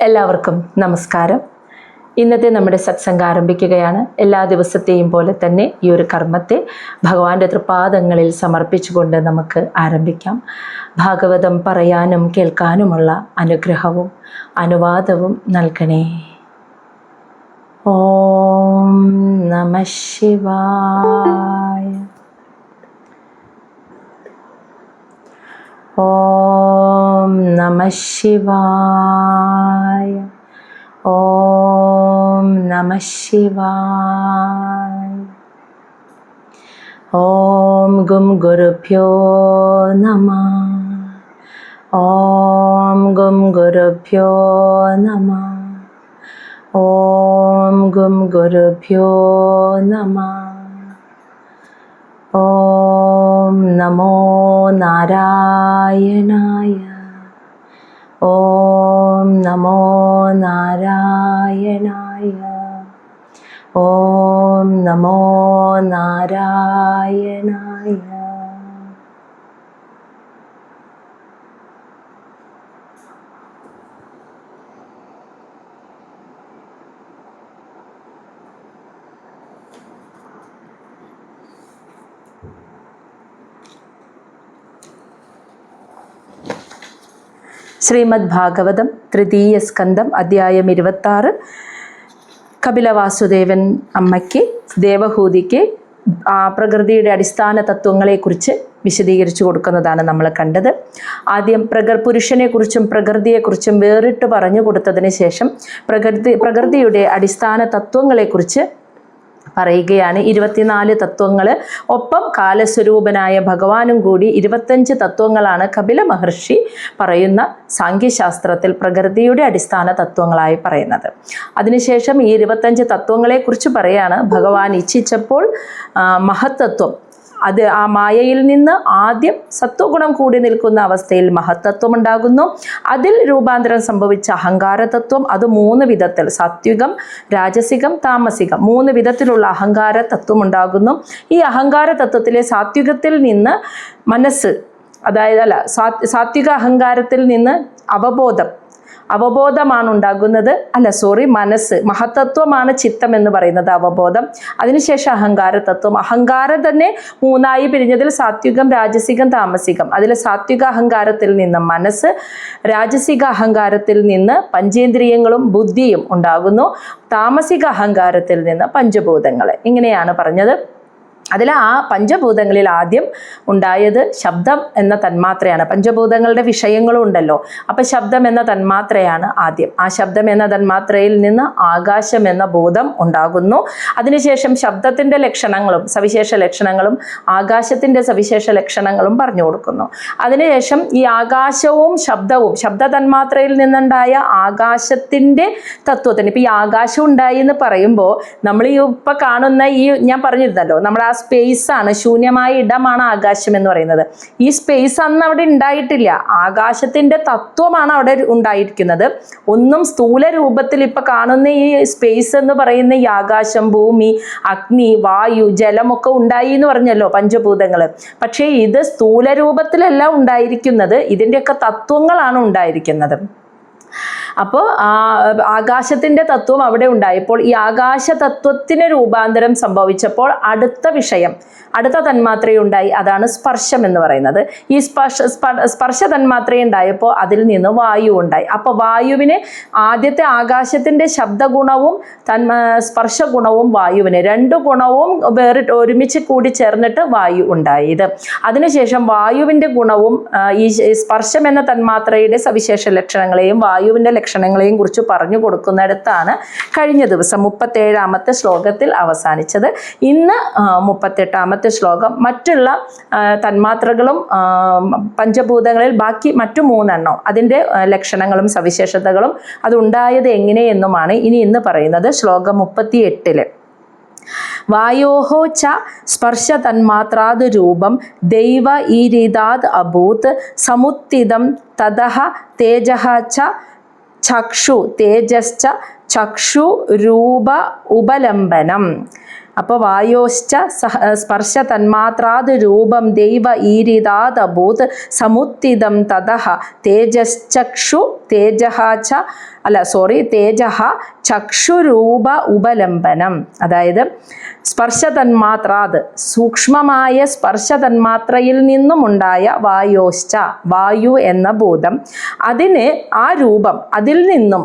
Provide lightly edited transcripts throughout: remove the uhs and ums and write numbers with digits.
എല്ലാവർക്കും നമസ്കാരം. ഇന്നത്തെ നമ്മുടെ സത്സംഗം ആരംഭിക്കുകയാണ്. എല്ലാ ദിവസത്തെയും പോലെ തന്നെ ഈ ഒരു കർമ്മത്തെ ഭഗവാന്റെ തൃപാദങ്ങളിൽ സമർപ്പിച്ചുകൊണ്ട് നമുക്ക് ആരംഭിക്കാം. ഭാഗവതം പറയാനും കേൾക്കാനുമുള്ള അനുഗ്രഹവും അനുവാദവും നൽകണേ. ഓം നമഃ ശിവായ. ഓം നമഃ ശിവായ. ഓം നമഃ ശിവായ. ഓം ഗും ഗുരുഭ്യോ നമഃ. ഓം ഗും ഗുരുഭ്യോ നമഃ. ഓം ഗും ഗുരുഭ്യോ നമഃ. ഓം നമോ നാരായണായ. ഓം നമോ നാരായണായ. ഓം നമോ നാരായണായ. ശ്രീമദ് ഭാഗവതം തൃതീയ സ്കന്ധം അധ്യായം 26. കപിലവാസുദേവൻ അമ്മയ്ക്ക് ദേവഹൂതിക്ക് പ്രകൃതിയുടെ അടിസ്ഥാന തത്വങ്ങളെക്കുറിച്ച് വിശദീകരിച്ചു കൊടുക്കുന്നതാണ് നമ്മൾ കണ്ടത്. ആദ്യം പുരുഷനെക്കുറിച്ചും പ്രകൃതിയെക്കുറിച്ചും വേറിട്ട് പറഞ്ഞു കൊടുത്തതിന് ശേഷം പ്രകൃതിയുടെ അടിസ്ഥാന തത്വങ്ങളെക്കുറിച്ച് പറയുകയാണ്. 24 തത്വങ്ങൾ, ഒപ്പം കാലസ്വരൂപനായ ഭഗവാനും കൂടി 25 തത്വങ്ങളാണ് കപില മഹർഷി പറയുന്ന സാഖ്യശാസ്ത്രത്തിൽ പ്രകൃതിയുടെ അടിസ്ഥാന തത്വങ്ങളായി പറയുന്നത്. അതിനുശേഷം ഈ 25 തത്വങ്ങളെക്കുറിച്ച് പറയാണ്. ഭഗവാൻ ഇച്ഛിച്ചപ്പോൾ മഹത്തത്വം, അത് ആ മായയിൽ നിന്ന് ആദ്യം സത്വഗുണം കൂടി നിൽക്കുന്ന അവസ്ഥയിൽ മഹത്തത്വം ഉണ്ടാകുന്നു. അതിൽ രൂപാന്തരം സംഭവിച്ച അഹങ്കാരതത്വം, അത് 3 വിധത്തിൽ, സാത്വികം, രാജസികം, താമസികം, 3 വിധത്തിലുള്ള അഹങ്കാര തത്വം ഉണ്ടാകുന്നു. ഈ അഹങ്കാര തത്വത്തിലെ സാത്വികത്തിൽ നിന്ന് മനസ്സ്, അതായത് സാത്വിക അഹങ്കാരത്തിൽ നിന്ന് അവബോധമാണ് ഉണ്ടാകുന്നത്. മനസ്സ്, മഹത്തത്വമാണ് ചിത്തം എന്ന് പറയുന്നത്, അവബോധം. അതിനുശേഷം അഹങ്കാരതത്വം. അഹങ്കാരം തന്നെ 3ആയി പിരിഞ്ഞതിൽ സാത്വികം, രാജസികം, താമസികം. അതിൽ സാത്വിക അഹങ്കാരത്തിൽ നിന്ന് മനസ്സ്, രാജസിക അഹങ്കാരത്തിൽ നിന്ന് പഞ്ചേന്ദ്രിയങ്ങളും ബുദ്ധിയും ഉണ്ടാകുന്നു, താമസിക അഹങ്കാരത്തിൽ നിന്ന് പഞ്ചഭൂതങ്ങൾ. ഇങ്ങനെയാണ് പറഞ്ഞത്. അതിൽ ആ പഞ്ചഭൂതങ്ങളിൽ ആദ്യം ഉണ്ടായത് ശബ്ദം എന്ന തന്മാത്രയാണ്. പഞ്ചഭൂതങ്ങളുടെ വിഷയങ്ങളും ഉണ്ടല്ലോ. അപ്പം ശബ്ദം എന്ന തന്മാത്രയാണ് ആദ്യം. ആ ശബ്ദം എന്ന തന്മാത്രയിൽ നിന്ന് ആകാശം എന്ന ഭൂതം ഉണ്ടാകുന്നു. അതിനുശേഷം ശബ്ദത്തിൻ്റെ ലക്ഷണങ്ങളും സവിശേഷ ലക്ഷണങ്ങളും ആകാശത്തിൻ്റെ സവിശേഷ ലക്ഷണങ്ങളും പറഞ്ഞു കൊടുക്കുന്നു. അതിനുശേഷം ഈ ആകാശവും ശബ്ദവും, ശബ്ദ തന്മാത്രയിൽ നിന്നുണ്ടായ ആകാശത്തിൻ്റെ തത്വത്തിന്, ഇപ്പം ഈ ആകാശം ഉണ്ടായി എന്ന് പറയുമ്പോൾ നമ്മൾ ഈ ഇപ്പം കാണുന്ന ഞാൻ പറഞ്ഞിരുന്നല്ലോ, നമ്മൾ ആ സ്പേസാണ്, ശൂന്യമായ ഇടമാണ് ആകാശം എന്ന് പറയുന്നത്. ഈ സ്പേസ് അന്ന് അവിടെ ഉണ്ടായിട്ടില്ല. ആകാശത്തിൻ്റെ തത്വമാണ് അവിടെ ഉണ്ടായിരിക്കുന്നത്. ഒന്നും സ്ഥൂല രൂപത്തിൽ ഇപ്പം കാണുന്ന ഈ സ്പേസ് എന്ന് പറയുന്ന ഈ ആകാശം, ഭൂമി, അഗ്നി, വായു, ജലമൊക്കെ ഉണ്ടായി എന്ന് പറഞ്ഞല്ലോ, പഞ്ചഭൂതങ്ങൾ. പക്ഷേ ഇത് സ്ഥൂല രൂപത്തിലല്ല ഉണ്ടായിരിക്കുന്നത്, ഇതിൻ്റെയൊക്കെ തത്വങ്ങളാണ് ഉണ്ടായിരിക്കുന്നത്. അപ്പോൾ ആകാശത്തിൻ്റെ തത്വം അവിടെ ഉണ്ടായപ്പോൾ ഈ ആകാശ തത്വത്തിന് രൂപാന്തരം സംഭവിച്ചപ്പോൾ അടുത്ത വിഷയം, അടുത്ത തന്മാത്രയുണ്ടായി. അതാണ് സ്പർശം എന്ന് പറയുന്നത്. ഈ സ്പർശ തന്മാത്രയുണ്ടായപ്പോൾ അതിൽ നിന്ന് വായു ഉണ്ടായി. അപ്പോൾ വായുവിന് ആദ്യത്തെ ആകാശത്തിൻ്റെ ശബ്ദഗുണവും സ്പർശഗുണവും വായുവിന് 2 ഗുണവും ഒരുമിച്ച് കൂടി ചേർന്നിട്ട് വായു ഉണ്ടായത്. അതിനുശേഷം വായുവിൻ്റെ ഗുണവും ഈ സ്പർശം എന്ന തന്മാത്രയുടെ സവിശേഷ ലക്ഷണങ്ങളെയും വായുവിൻ്റെ ലക്ഷണങ്ങളെയും കുറിച്ച് പറഞ്ഞു കൊടുക്കുന്നിടത്താണ് കഴിഞ്ഞ ദിവസം 37ാമത്തെ ശ്ലോകത്തിൽ അവസാനിച്ചത്. ഇന്ന് 38ാമത്തെ ശ്ലോകം. മറ്റുള്ള തന്മാത്രകളും പഞ്ചഭൂതങ്ങളിൽ ബാക്കി മറ്റു 3 എണ്ണം, അതിൻ്റെ ലക്ഷണങ്ങളും സവിശേഷതകളും അതുണ്ടായത് എങ്ങനെയെന്നുമാണ് ഇന്ന് പറയുന്നത്. ശ്ലോകം 38. വായോഹോ ച സ്പർശ തന്മാത്രാത് രൂപം ദൈവ ഈരിതാത് അഭൂത് സമുത്തിതം തതഃ തേജഃ ച ചക്ഷു തേജശ്ച ചക്ഷു രൂപ ഉപലംബനം. അപ്പോൾ വായോശ്ച സ്പർശ തന്മാത്രാത് രൂപം ദൈവ ഈരിതാദഭൂത് സമുത്തിതം തതഃ തേജശ്ചക്ഷു തേജഃ ച തേജഃ ചക്ഷുരൂപ ഉപലംബനം. അതായത് സ്പർശ തന്മാത്രാത്, സൂക്ഷ്മമായ സ്പർശ തന്മാത്രയിൽ നിന്നുമുണ്ടായ വായോശ്ച, വായു എന്ന ഭൂതം, അതിന് ആ രൂപം, അതിൽ നിന്നും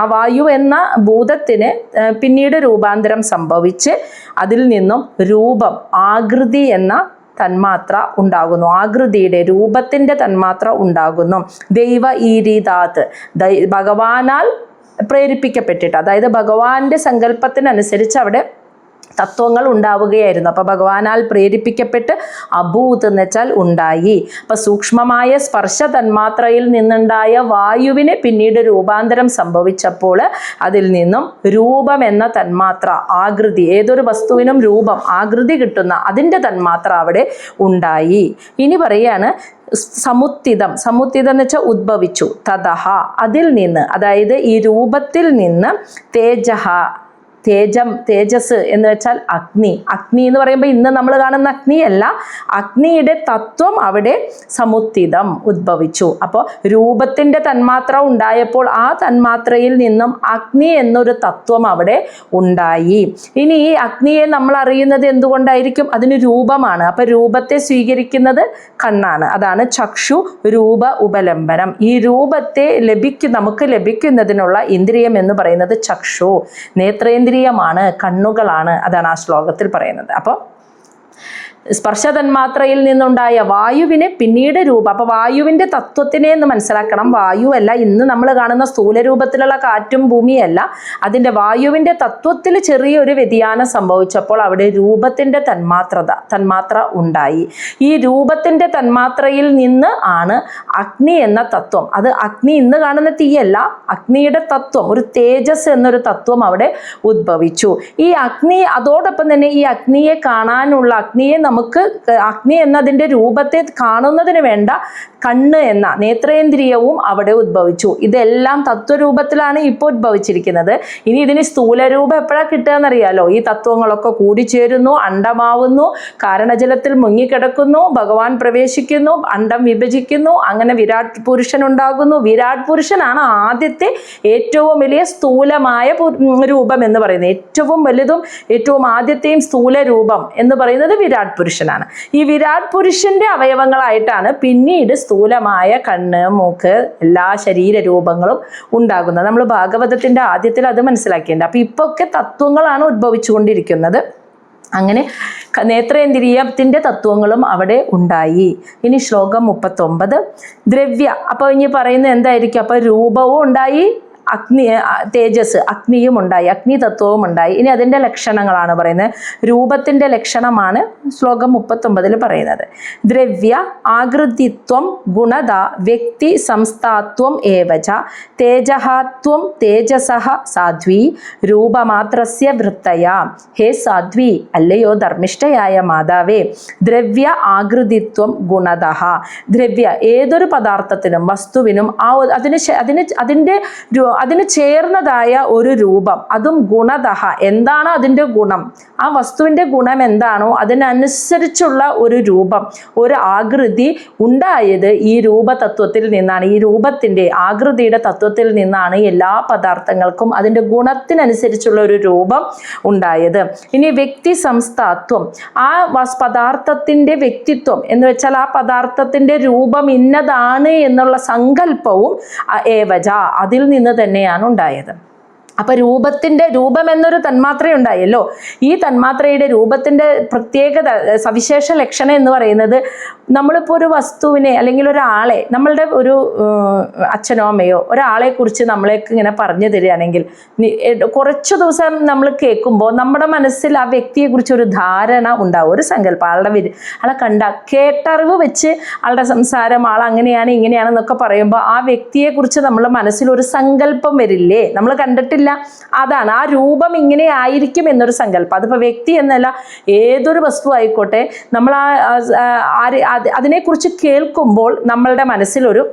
ആ വായു എന്ന ഭൂതത്തിന് പിന്നീട് രൂപാന്തരം സംഭവിച്ച് അതിൽ നിന്നും രൂപം, ആകൃതി എന്ന തന്മാത്ര ഉണ്ടാകുന്നു. ആകൃതിയുടെ, രൂപത്തിൻ്റെ തന്മാത്ര ഉണ്ടാകുന്നു. ദൈവ ഈരീതാത്, ഭഗവാനാൽ പ്രേരിപ്പിക്കപ്പെട്ടിട്ട്, അതായത് ഭഗവാന്റെ സങ്കല്പത്തിനനുസരിച്ച് അവിടെ തത്വങ്ങൾ ഉണ്ടാവുകയായിരുന്നു. അപ്പോൾ ഭഗവാനാൽ പ്രേരിപ്പിക്കപ്പെട്ട് അഭൂത് എന്ന് വെച്ചാൽ ഉണ്ടായി. അപ്പം സൂക്ഷ്മമായ സ്പർശ തന്മാത്രയിൽ നിന്നുണ്ടായ വായുവിന് പിന്നീട് രൂപാന്തരം സംഭവിച്ചപ്പോൾ അതിൽ നിന്നും രൂപം എന്ന തന്മാത്ര, ആകൃതി, ഏതൊരു വസ്തുവിനും രൂപം, ആകൃതി കിട്ടുന്ന അതിൻ്റെ തന്മാത്ര അവിടെ ഉണ്ടായി. ഇനി പറയാണ് സമുത്തിതം. സമുത്തിതം എന്ന് വെച്ചാൽ ഉദ്ഭവിച്ചു. തതഹ, അതിൽ നിന്ന്, അതായത് ഈ രൂപത്തിൽ നിന്ന് തേജഃ, തേജസ് എന്ന് വെച്ചാൽ അഗ്നി. അഗ്നി എന്ന് പറയുമ്പോൾ ഇന്ന് നമ്മൾ കാണുന്ന അഗ്നിയല്ല, അഗ്നിയുടെ തത്വം അവിടെ സമുത്തിതം, ഉദ്ഭവിച്ചു. അപ്പോൾ രൂപത്തിൻ്റെ തന്മാത്ര ഉണ്ടായപ്പോൾ ആ തന്മാത്രയിൽ നിന്നും അഗ്നി എന്നൊരു തത്വം അവിടെ ഉണ്ടായി. ഇനി ഈ അഗ്നിയെ നമ്മൾ അറിയുന്നത് എന്തുകൊണ്ടായിരിക്കും? അതിന് രൂപമാണ്. അപ്പോൾ രൂപത്തെ സ്വീകരിക്കുന്നത് കണ്ണാണ്. അതാണ് ചക്ഷു രൂപ ഉപലംബനം. ഈ രൂപത്തെ നമുക്ക് ലഭിക്കുന്നതിനുള്ള ഇന്ദ്രിയം എന്ന് പറയുന്നത് ചക്ഷു, നേത്രേന്ദ്രിയമാണ്, കണ്ണുകളാണ്. അതാണ് ആ ശ്ലോകത്തിൽ പറയുന്നത്. അപ്പോൾ സ്പർശതന്മാത്രയിൽ നിന്നുണ്ടായ വായുവിന് പിന്നീട് രൂപം. അപ്പോൾ വായുവിൻ്റെ തത്വത്തിനെ എന്ന് മനസ്സിലാക്കണം. വായുവല്ല ഇന്ന് നമ്മൾ കാണുന്ന സ്ഥൂല രൂപത്തിലുള്ള കാറ്റും ഭൂമിയല്ല, അതിൻ്റെ വായുവിൻ്റെ തത്വത്തിൽ ചെറിയൊരു വ്യതിയാനം സംഭവിച്ചപ്പോൾ അവിടെ രൂപത്തിൻ്റെ തന്മാത്ര ഉണ്ടായി. ഈ രൂപത്തിൻ്റെ തന്മാത്രയിൽ നിന്ന് ആണ് അഗ്നി എന്ന തത്വം. അത് അഗ്നി ഇന്ന് കാണുന്ന തീയല്ല, അഗ്നിയുടെ തത്വം, ഒരു തേജസ് എന്നൊരു തത്വം അവിടെ ഉദ്ഭവിച്ചു. ഈ അഗ്നി, അതോടൊപ്പം തന്നെ ഈ അഗ്നിയെ കാണാനുള്ള, അഗ്നിയെ നമുക്ക് അഗ്നി എന്നതിൻ്റെ രൂപത്തെ കാണുന്നതിന് വേണ്ട കണ്ണ് എന്ന നേത്രേന്ദ്രിയവും അവിടെ ഉദ്ഭവിച്ചു. ഇതെല്ലാം തത്വരൂപത്തിലാണ് ഇപ്പോൾ ഉദ്ഭവിച്ചിരിക്കുന്നത്. ഇനി ഇതിന് സ്ഥൂലരൂപം എപ്പോഴാണ് കിട്ടുക എന്നറിയാലോ? ഈ തത്വങ്ങളൊക്കെ കൂടിച്ചേരുന്നു, അണ്ടമാവുന്നു, കാരണജലത്തിൽ മുങ്ങിക്കിടക്കുന്നു, ഭഗവാൻ പ്രവേശിക്കുന്നു, അണ്ടം വിഭജിക്കുന്നു, അങ്ങനെ വിരാട് പുരുഷൻ ഉണ്ടാകുന്നു. വിരാട് പുരുഷനാണ് ആദ്യത്തെ ഏറ്റവും വലിയ സ്ഥൂലമായ രൂപം എന്ന് പറയുന്നത്. ഏറ്റവും വലുതും ഏറ്റവും ആദ്യത്തെയും സ്ഥൂല രൂപം എന്ന് പറയുന്നത് വിരാട് പുരുഷനാണ്. ഈ വിരാട് പുരുഷന്റെ അവയവങ്ങളായിട്ടാണ് പിന്നീട് സ്ഥൂലമായ കണ്ണ്, മൂക്ക്, എല്ലാ ശരീരരൂപങ്ങളും ഉണ്ടാകുന്നത്. നമ്മൾ ഭാഗവതത്തിന്റെ ആദ്യത്തിൽ അത് മനസ്സിലാക്കിയിട്ടുണ്ട്. അപ്പൊ ഇപ്പൊ ഒക്കെ തത്വങ്ങളാണ് ഉദ്ഭവിച്ചുകൊണ്ടിരിക്കുന്നത്. അങ്ങനെ നേത്രേന്ദ്രിയത്തിൻ്റെ തത്വങ്ങളും അവിടെ ഉണ്ടായി. ഇനി ശ്ലോകം 39 ദ്രവ്യ. അപ്പോൾ ഇനി പറയുന്നത് എന്തായിരിക്കും? അപ്പോൾ രൂപവും ഉണ്ടായി, തേജസ്, അഗ്നിയും ഉണ്ടായി, അഗ്നി തത്വവും ഉണ്ടായി. ഇനി അതിൻ്റെ ലക്ഷണങ്ങളാണ് പറയുന്നത്. രൂപത്തിൻ്റെ ലക്ഷണമാണ് ശ്ലോകം 39 പറയുന്നത്. ദ്രവ്യ ആകൃതിത്വം ഗുണത വ്യക്തി സംസ്ഥാത്വം ഏവച തേജഹാത്വം തേജസഃ സാധ്വി രൂപമാത്രസ്യ വൃത്തയ. ഹേ സാധ്വി, അല്ലയോ ധർമ്മിഷ്ഠയായ മാതാവേ, ദ്രവ്യ ആകൃതിത്വം ഗുണതഃ. ദ്രവ്യ, ഏതൊരു പദാർത്ഥത്തിനും വസ്തുവിനും അതിന് ചേർന്നതായ ഒരു രൂപം, അതും ഗുണതഃ. എന്താണ് അതിൻ്റെ ഗുണം? ആ വസ്തുവിൻ്റെ ഗുണം എന്താണോ അതിനനുസരിച്ചുള്ള ഒരു രൂപം, ഒരു ആകൃതി ഉണ്ടായത് ഈ രൂപതത്വത്തിൽ നിന്നാണ്. ഈ രൂപത്തിൻ്റെ, ആകൃതിയുടെ തത്വത്തിൽ നിന്നാണ് എല്ലാ പദാർത്ഥങ്ങൾക്കും അതിൻ്റെ ഗുണത്തിനനുസരിച്ചുള്ള ഒരു രൂപം ഉണ്ടായത്. ഇനി വ്യക്തി സംസ്ഥാത്വം, ആ പദാർത്ഥത്തിൻ്റെ വ്യക്തിത്വം എന്ന് വെച്ചാൽ ആ പദാർത്ഥത്തിൻ്റെ രൂപം ഇന്നതാണ് എന്നുള്ള സങ്കല്പവും ഏവജ, അതിൽ നിന്ന് തന്നെയാണ് ഉണ്ടായത്. അപ്പൊ രൂപം എന്നൊരു തന്മാത്ര ഉണ്ടായല്ലോ. ഈ തന്മാത്രയുടെ രൂപത്തിന്റെ പ്രത്യേകത, സവിശേഷ ലക്ഷണം എന്ന് പറയുന്നത്, നമ്മളിപ്പോൾ ഒരു വസ്തുവിനെ അല്ലെങ്കിൽ ഒരാളെ, നമ്മളുടെ ഒരു അച്ഛനോ അമ്മയോ ഒരാളെ കുറിച്ച് നമ്മളേക്ക് ഇങ്ങനെ പറഞ്ഞു തരികയാണെങ്കിൽ കുറച്ചു ദിവസം നമ്മൾ കേൾക്കുമ്പോൾ നമ്മുടെ മനസ്സിൽ ആ വ്യക്തിയെ കുറിച്ച് ഒരു ധാരണ ഉണ്ടാവും, ഒരു സങ്കല്പം. ആളെ കേട്ടറിവ് വെച്ച് ആളുടെ സംസാരം, അങ്ങനെയാണ് ഇങ്ങനെയാണെന്നൊക്കെ പറയുമ്പോൾ ആ വ്യക്തിയെ കുറിച്ച് നമ്മുടെ മനസ്സിൽ ഒരു സങ്കല്പം വരില്ലേ? നമ്മൾ കണ്ടിട്ടില്ല, അതാണ് ആ രൂപം ഇങ്ങനെ ആയിരിക്കും എന്നൊരു സങ്കല്പം. അതിപ്പോൾ വ്യക്തി എന്നല്ല, ഏതൊരു വസ്തു ആയിക്കോട്ടെ, നമ്മൾ അതിനെക്കുറിച്ച് കേൾക്കുമ്പോൾ നമ്മളുടെ മനസ്സിലൊരു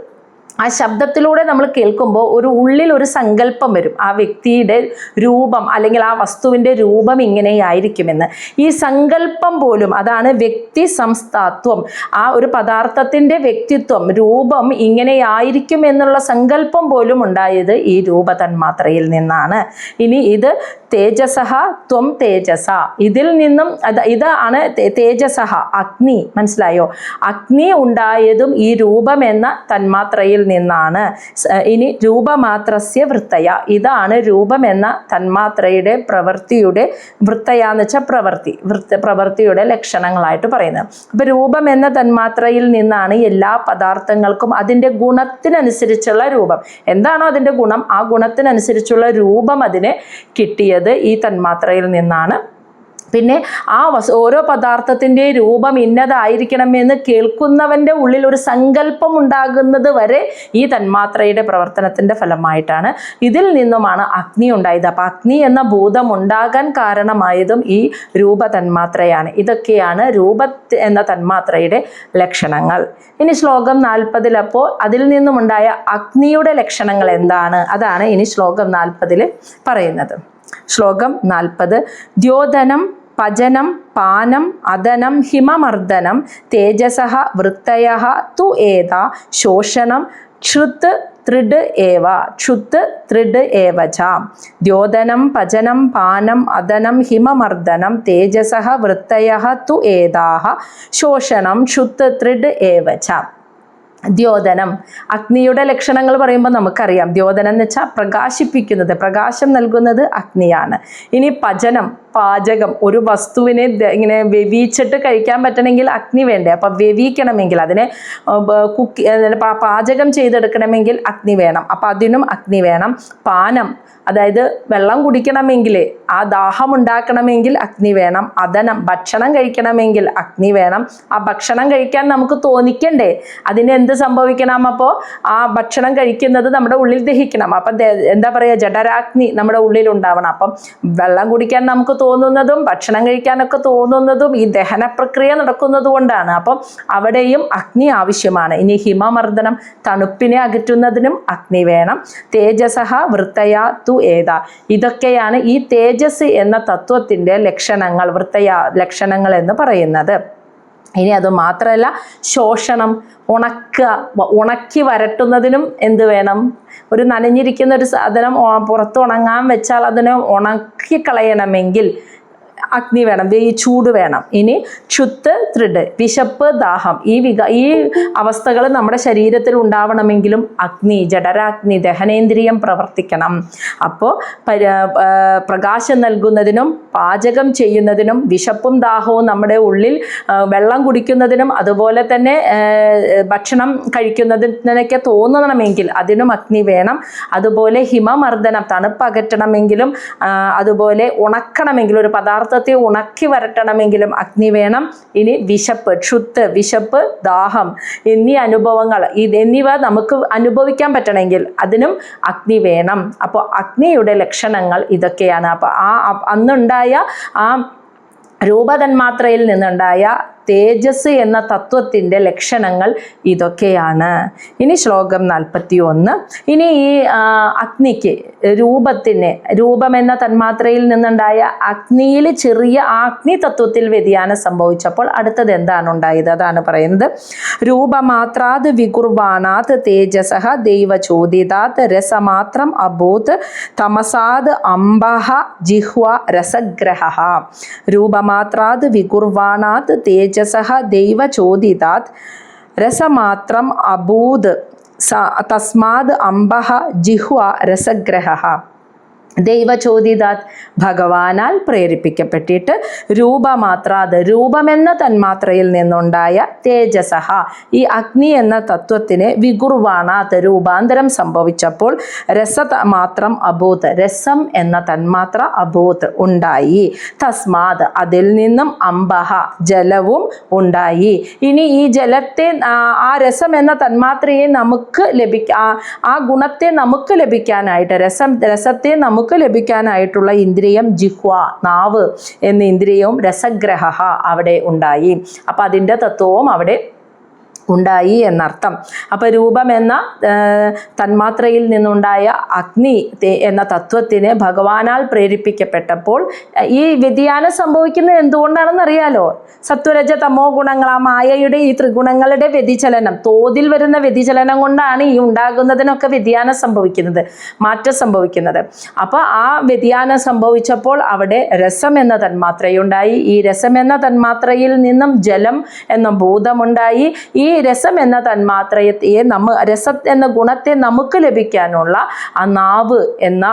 ആ ശബ്ദത്തിലൂടെ നമ്മൾ കേൾക്കുമ്പോൾ ഒരു ഉള്ളിൽ ഒരു സങ്കല്പം വരും, ആ വ്യക്തിയുടെ രൂപം അല്ലെങ്കിൽ ആ വസ്തുവിൻ്റെ രൂപം ഇങ്ങനെയായിരിക്കുമെന്ന്. ഈ സങ്കല്പം പോലും, അതാണ് വ്യക്തി സംസ്ഥാത്വം, ആ ഒരു പദാർത്ഥത്തിൻ്റെ വ്യക്തിത്വം രൂപം ഇങ്ങനെയായിരിക്കും എന്നുള്ള സങ്കല്പം പോലും ഉണ്ടായത് ഈ രൂപതന്മാത്രയിൽ നിന്നാണ്. ഇനി ഇത് തേജസഹ ത്വം തേജസ, ഇതിൽ നിന്നും ഇതാണ് തേജസഹ, അഗ്നി. മനസ്സിലായോ? അഗ്നി ഉണ്ടായതും ഈ രൂപം എന്ന തന്മാത്രയിൽ നിന്നാണ്. ഇനി രൂപമാത്രസ്യ വൃത്തയ, ഇതാണ് രൂപം എന്ന തന്മാത്രയുടെ പ്രവൃത്തിയുടെ, വൃത്തയാന്ന് വെച്ചാൽ പ്രവൃത്തിയുടെ ലക്ഷണങ്ങളായിട്ട് പറയുന്നത്. അപ്പൊ രൂപം എന്ന തന്മാത്രയിൽ നിന്നാണ് എല്ലാ പദാർത്ഥങ്ങൾക്കും അതിൻ്റെ ഗുണത്തിനനുസരിച്ചുള്ള രൂപം, എന്താണോ അതിൻ്റെ ഗുണം, ആ ഗുണത്തിനനുസരിച്ചുള്ള രൂപം അതിന് കിട്ടിയത് ഈ തന്മാത്രയിൽ നിന്നാണ്. പിന്നെ ആ ഓരോ പദാർത്ഥത്തിൻ്റെ രൂപം ഇന്നതായിരിക്കണമെന്ന് കേൾക്കുന്നവൻ്റെ ഉള്ളിൽ ഒരു സങ്കല്പം ഉണ്ടാകുന്നത് വരെ ഈ തന്മാത്രയുടെ പ്രവർത്തനത്തിൻ്റെ ഫലമായിട്ടാണ്. ഇതിൽ നിന്നുമാണ് അഗ്നി ഉണ്ടായത്. അപ്പം അഗ്നി എന്ന ഭൂതം ഉണ്ടാകാൻ കാരണമായതും ഈ രൂപതന്മാത്രയാണ്. ഇതൊക്കെയാണ് രൂപ എന്ന തന്മാത്രയുടെ ലക്ഷണങ്ങൾ. ഇനി ശ്ലോകം 40 അപ്പോൾ അതിൽ നിന്നുമുണ്ടായ അഗ്നിയുടെ ലക്ഷണങ്ങൾ എന്താണ്, അതാണ് ഇനി ശ്ലോകം 40 പറയുന്നത്. ശ്ലോകം 40 ദ്യോതനം പചനം പാനം അദനം ഹിമമർദ്ദനം തേജസഃ വൃത്തയഃ തു ഏതാ ശോഷണം ക്ഷുത് ത്രിഡ് ഏവ ച ദ്യോതനം പചനം പാനം അദനം ഹിമമർദ്ദനം തേജസഃ വൃത്തയഃ തു ഏതാഃ ശോഷണം ക്ഷുത് ത്രിഡ് ഏവ ച. ദ്യോതനം, അഗ്നിയുടെ ലക്ഷണങ്ങൾ പറയുമ്പോൾ നമുക്കറിയാം, ദ്യോതനം എന്ന് വെച്ചാൽ പ്രകാശിപ്പിക്കുന്നത്, പ്രകാശം നൽകുന്നത് അഗ്നിയാണ്. ഇനി പചനം, പാചകം, ഒരു വസ്തുവിനെ ഇങ്ങനെ വെവിച്ചിട്ട് കഴിക്കാൻ പറ്റണമെങ്കിൽ അഗ്നി വേണ്ടേ? അപ്പം വെവിക്കണമെങ്കിൽ, അതിനെ പാചകം ചെയ്തെടുക്കണമെങ്കിൽ അഗ്നി വേണം, അപ്പം അതിനും അഗ്നി വേണം. പാനം, അതായത് വെള്ളം കുടിക്കണമെങ്കിൽ, ആ ദാഹം ഉണ്ടാക്കണമെങ്കിൽ അഗ്നി വേണം. അദനം, ഭക്ഷണം കഴിക്കണമെങ്കിൽ അഗ്നി വേണം. ആ ഭക്ഷണം കഴിക്കാൻ നമുക്ക് തോന്നിക്കണ്ടേ? അതിന് എന്ത് സംഭവിക്കണം? അപ്പോൾ ആ ഭക്ഷണം കഴിക്കുന്നത് നമ്മുടെ ഉള്ളിൽ ദഹിക്കണം. അപ്പം എന്താ പറയുക, ജഠരാഗ്നി നമ്മുടെ ഉള്ളിൽ ഉണ്ടാവണം. അപ്പം വെള്ളം കുടിക്കാൻ നമുക്ക് തോന്നുന്നതും ഭക്ഷണം കഴിക്കാനൊക്കെ തോന്നുന്നതും ഈ ദഹന പ്രക്രിയ നടക്കുന്നത് കൊണ്ടാണ്. അപ്പം അവിടെയും അഗ്നി ആവശ്യമാണ്. ഇനി ഹിമമർദ്ദനം, തണുപ്പിനെ അകറ്റുന്നതിനും അഗ്നി വേണം. തേജസഃ വൃത്തയ തു ഏതാ, ഇതൊക്കെയാണ് ഈ തേജസ് എന്ന തത്വത്തിൻ്റെ ലക്ഷണങ്ങൾ, ലക്ഷണങ്ങൾ എന്ന് പറയുന്നത്. ഇനി അത് മാത്രമല്ല, ശോഷണം, ഉണക്കി വരട്ടുന്നതിനും എന്ത് വേണം? ഒരു നനഞ്ഞിരിക്കുന്ന ഒരു സാധനം പുറത്ത് ഉണങ്ങാൻ വെച്ചാൽ അതിനെ ഉണക്കി കളയണമെങ്കിൽ അഗ്നി വേണം, ഈ ചൂട് വേണം. ഇനി ക്ഷുത്ത് ത്രിഡ്, വിശപ്പ് ദാഹം, ഈ അവസ്ഥകൾ നമ്മുടെ ശരീരത്തിൽ ഉണ്ടാവണമെങ്കിലും അഗ്നി, ജഠരാഗ്നി, ദഹനേന്ദ്രിയം പ്രവർത്തിക്കണം. അപ്പോൾ പ്രകാശം നൽകുന്നതിനും പാചകം ചെയ്യുന്നതിനും വിശപ്പും ദാഹവും നമ്മുടെ ഉള്ളിൽ വെള്ളം കുടിക്കുന്നതിനും അതുപോലെ തന്നെ ഭക്ഷണം കഴിക്കുന്നതിനൊക്കെ തോന്നണമെങ്കിൽ അതിനും അഗ്നി വേണം. അതുപോലെ ഹിമമർദ്ദനം, തണുപ്പകറ്റണമെങ്കിലും അതുപോലെ ഉണക്കണമെങ്കിലും, ഒരു പദാർത്ഥത്തെ ഉണക്കി വരട്ടണമെങ്കിലും അഗ്നി വേണം. ഇനി വിശപ്പ്, ക്ഷുത്ത്, വിശപ്പ്, ദാഹം എന്നീ അനുഭവങ്ങൾ എന്നിവ നമുക്ക് അനുഭവിക്കാൻ പറ്റണമെങ്കിൽ അതിനും അഗ്നി വേണം. അപ്പോൾ അഗ്നിയുടെ ലക്ഷണങ്ങൾ ഇതൊക്കെയാണ്. അപ്പോൾ അന്നുണ്ടായ ആ രൂപതന്മാത്രയിൽ നിന്നുണ്ടായ തേജസ് എന്ന തത്വത്തിൻ്റെ ലക്ഷണങ്ങൾ ഇതൊക്കെയാണ്. ഇനി ശ്ലോകം 41. ഇനി ഈ അഗ്നിക്ക്, രൂപം എന്ന തന്മാത്രയിൽ നിന്നുണ്ടായ അഗ്നിയിൽ ചെറിയ അഗ്നി തത്വത്തിൽ വ്യതിയാനം സംഭവിച്ചപ്പോൾ അടുത്തത് എന്താണ് ഉണ്ടായത്, അതാണ് പറയുന്നത്. രൂപമാത്രാത് വികുർവാണാത് തേജസഃ ദൈവചോദിതാത് രസമാത്രം അഭൂത് തമസാത് അംബഃ ജിഹ്വ രസഗ്രഹഃ. രൂപമാത്രാത് വികുർവാണാത് തേജസഃ ദൈവചോദിതാത് രസമാത്രം അഭൂത് തസ്മാത് അംബഃ ജിഹ്വ രസഗ്രഹഃ. ദൈവചോദിതാത്, ഭഗവാനാൽ പ്രേരിപ്പിക്കപ്പെട്ടിട്ട്, രൂപമാത്രാത്, രൂപമെന്ന തന്മാത്രയിൽ നിന്നുണ്ടായ തേജസഃ, ഈ അഗ്നി എന്ന തത്വത്തിന് വികുർവാണാത്, രൂപാന്തരം സംഭവിച്ചപ്പോൾ രസമാത്രം അഭൂത്, രസം എന്ന തന്മാത്ര അഭൂത് ഉണ്ടായി. തസ്മാത്, അതിൽ നിന്നും അംബഃ, ജലവും ഉണ്ടായി. ഇനി ഈ ജലത്തെ, ആ രസം എന്ന തന്മാത്രയെ നമുക്ക് ആ ഗുണത്തെ നമുക്ക് ലഭിക്കാനായിട്ട്, രസത്തെ നമുക്ക് ലഭിക്കാനായിട്ടുള്ള ഇന്ദ്രിയം ജിഹ്വ, നാവ് എന്ന ഇന്ദ്രിയവും രസഗ്രഹ അവിടെ ഉണ്ടായി. അപ്പം അതിൻ്റെ തത്വവും അവിടെ ഉണ്ടായി എന്നർത്ഥം. അപ്പോൾ രൂപം എന്ന തന്മാത്രയിൽ നിന്നുണ്ടായ അഗ്നി എന്ന തത്വത്തിന് ഭഗവാനാൽ പ്രേരിപ്പിക്കപ്പെട്ടപ്പോൾ ഈ വ്യതിയാനം സംഭവിക്കുന്നത് എന്തുകൊണ്ടാണെന്ന് അറിയാലോ. സത്വരജ തമോ ഗുണങ്ങൾ, ആ മായയുടെ ഈ ത്രിഗുണങ്ങളുടെ വ്യതിചലനം, തോതിൽ വരുന്ന വ്യതിചലനം കൊണ്ടാണ് ഈ ഉണ്ടാകുന്നതിനൊക്കെ വ്യതിയാനം സംഭവിക്കുന്നത്, മാറ്റം സംഭവിക്കുന്നത്. അപ്പോൾ ആ വ്യതിയാനം സംഭവിച്ചപ്പോൾ അവിടെ രസം എന്ന തന്മാത്രയുണ്ടായി. ഈ രസം എന്ന തന്മാത്രയിൽ നിന്നും ജലം എന്ന ഭൂതമുണ്ടായി. ഈ രസം എന്ന തന്മാത്രയെ രസം എന്ന ഗുണത്തെ നമുക്ക് ലഭിക്കാനുള്ള ആ നാവ് എന്ന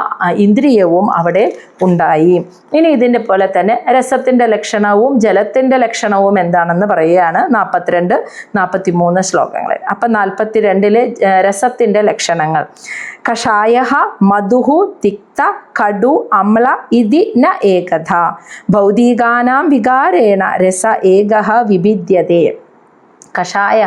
ഇന്ദ്രിയവും അവിടെ ഉണ്ടായി. ഇനി ഇതിൻ്റെ പോലെ തന്നെ രസത്തിൻ്റെ ലക്ഷണവും ജലത്തിൻ്റെ ലക്ഷണവും എന്താണെന്ന് പറയുകയാണ് 42-43 ശ്ലോകങ്ങളിൽ. അപ്പം 42-ലെ രസത്തിൻ്റെ ലക്ഷണങ്ങൾ: കഷായ മധുഹു തിക്ത കടു അമ്ല ഇതി ന ഏകഥ ഭൗതികാനാം വികാരേണ രസ ഏകഃ വിഭിദ്യതേ. കഷായ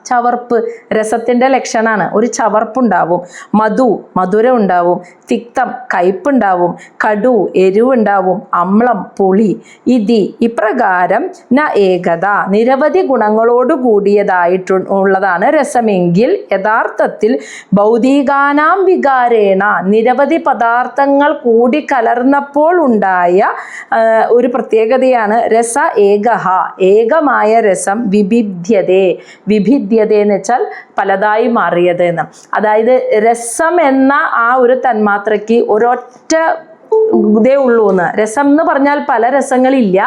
ചവർപ്പ്, രസത്തിൻ്റെ ലക്ഷണമാണ്. ഒരു ചവർപ്പുണ്ടാവും. മധു, മധുരം ഉണ്ടാവും. തിക്തം, കയ്പുണ്ടാവും. കടു, എരിവുണ്ടാവും. അമ്ളം, പുളി. ഇതി, ഇപ്രകാരം ന ഏകത, നിരവധി ഗുണങ്ങളോട് കൂടിയതായിട്ടുള്ളതാണ് രസമെങ്കിൽ യഥാർത്ഥത്തിൽ ഭൗതികാനാം വികാരേണ, നിരവധി പദാർത്ഥങ്ങൾ കൂടി കലർന്നപ്പോൾ ഉണ്ടായ ഒരു പ്രത്യേകതയാണ് രസ ഏകഃ, ഏകമായ രസം വിഭിദ്യതേ. വിഭിദ്യത എന്ന് വെച്ചാൽ പലതായി മാറിയത് എന്ന്. അതായത് രസം എന്ന ആ ഒരു തന്മാത്രയ്ക്ക് ഒരൊറ്റ ഇതേ ഉള്ളൂ എന്ന്. രസം എന്ന് പറഞ്ഞാൽ പല രസങ്ങളില്ല.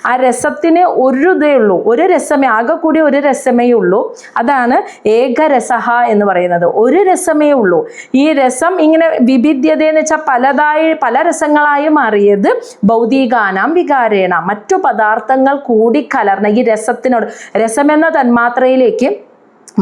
ആ രസത്തിന് ഒരു ഇതേ ഉള്ളൂ, ഒരു രസമേ, ആകെ കൂടി ഒരു രസമേ ഉള്ളൂ. അതാണ് ഏകരസഹ എന്ന് പറയുന്നത്. ഒരു രസമേ ഉള്ളൂ. ഈ രസം ഇങ്ങനെ വിഭിദ്യത എന്ന് വെച്ചാൽ പല രസങ്ങളായി മാറിയത് ഭൗതികാനാം വികാരേണ, മറ്റു പദാർത്ഥങ്ങൾ കൂടി കലർന്ന ഈ രസത്തിനോട്, രസമെന്ന തന്മാത്രയിലേക്ക്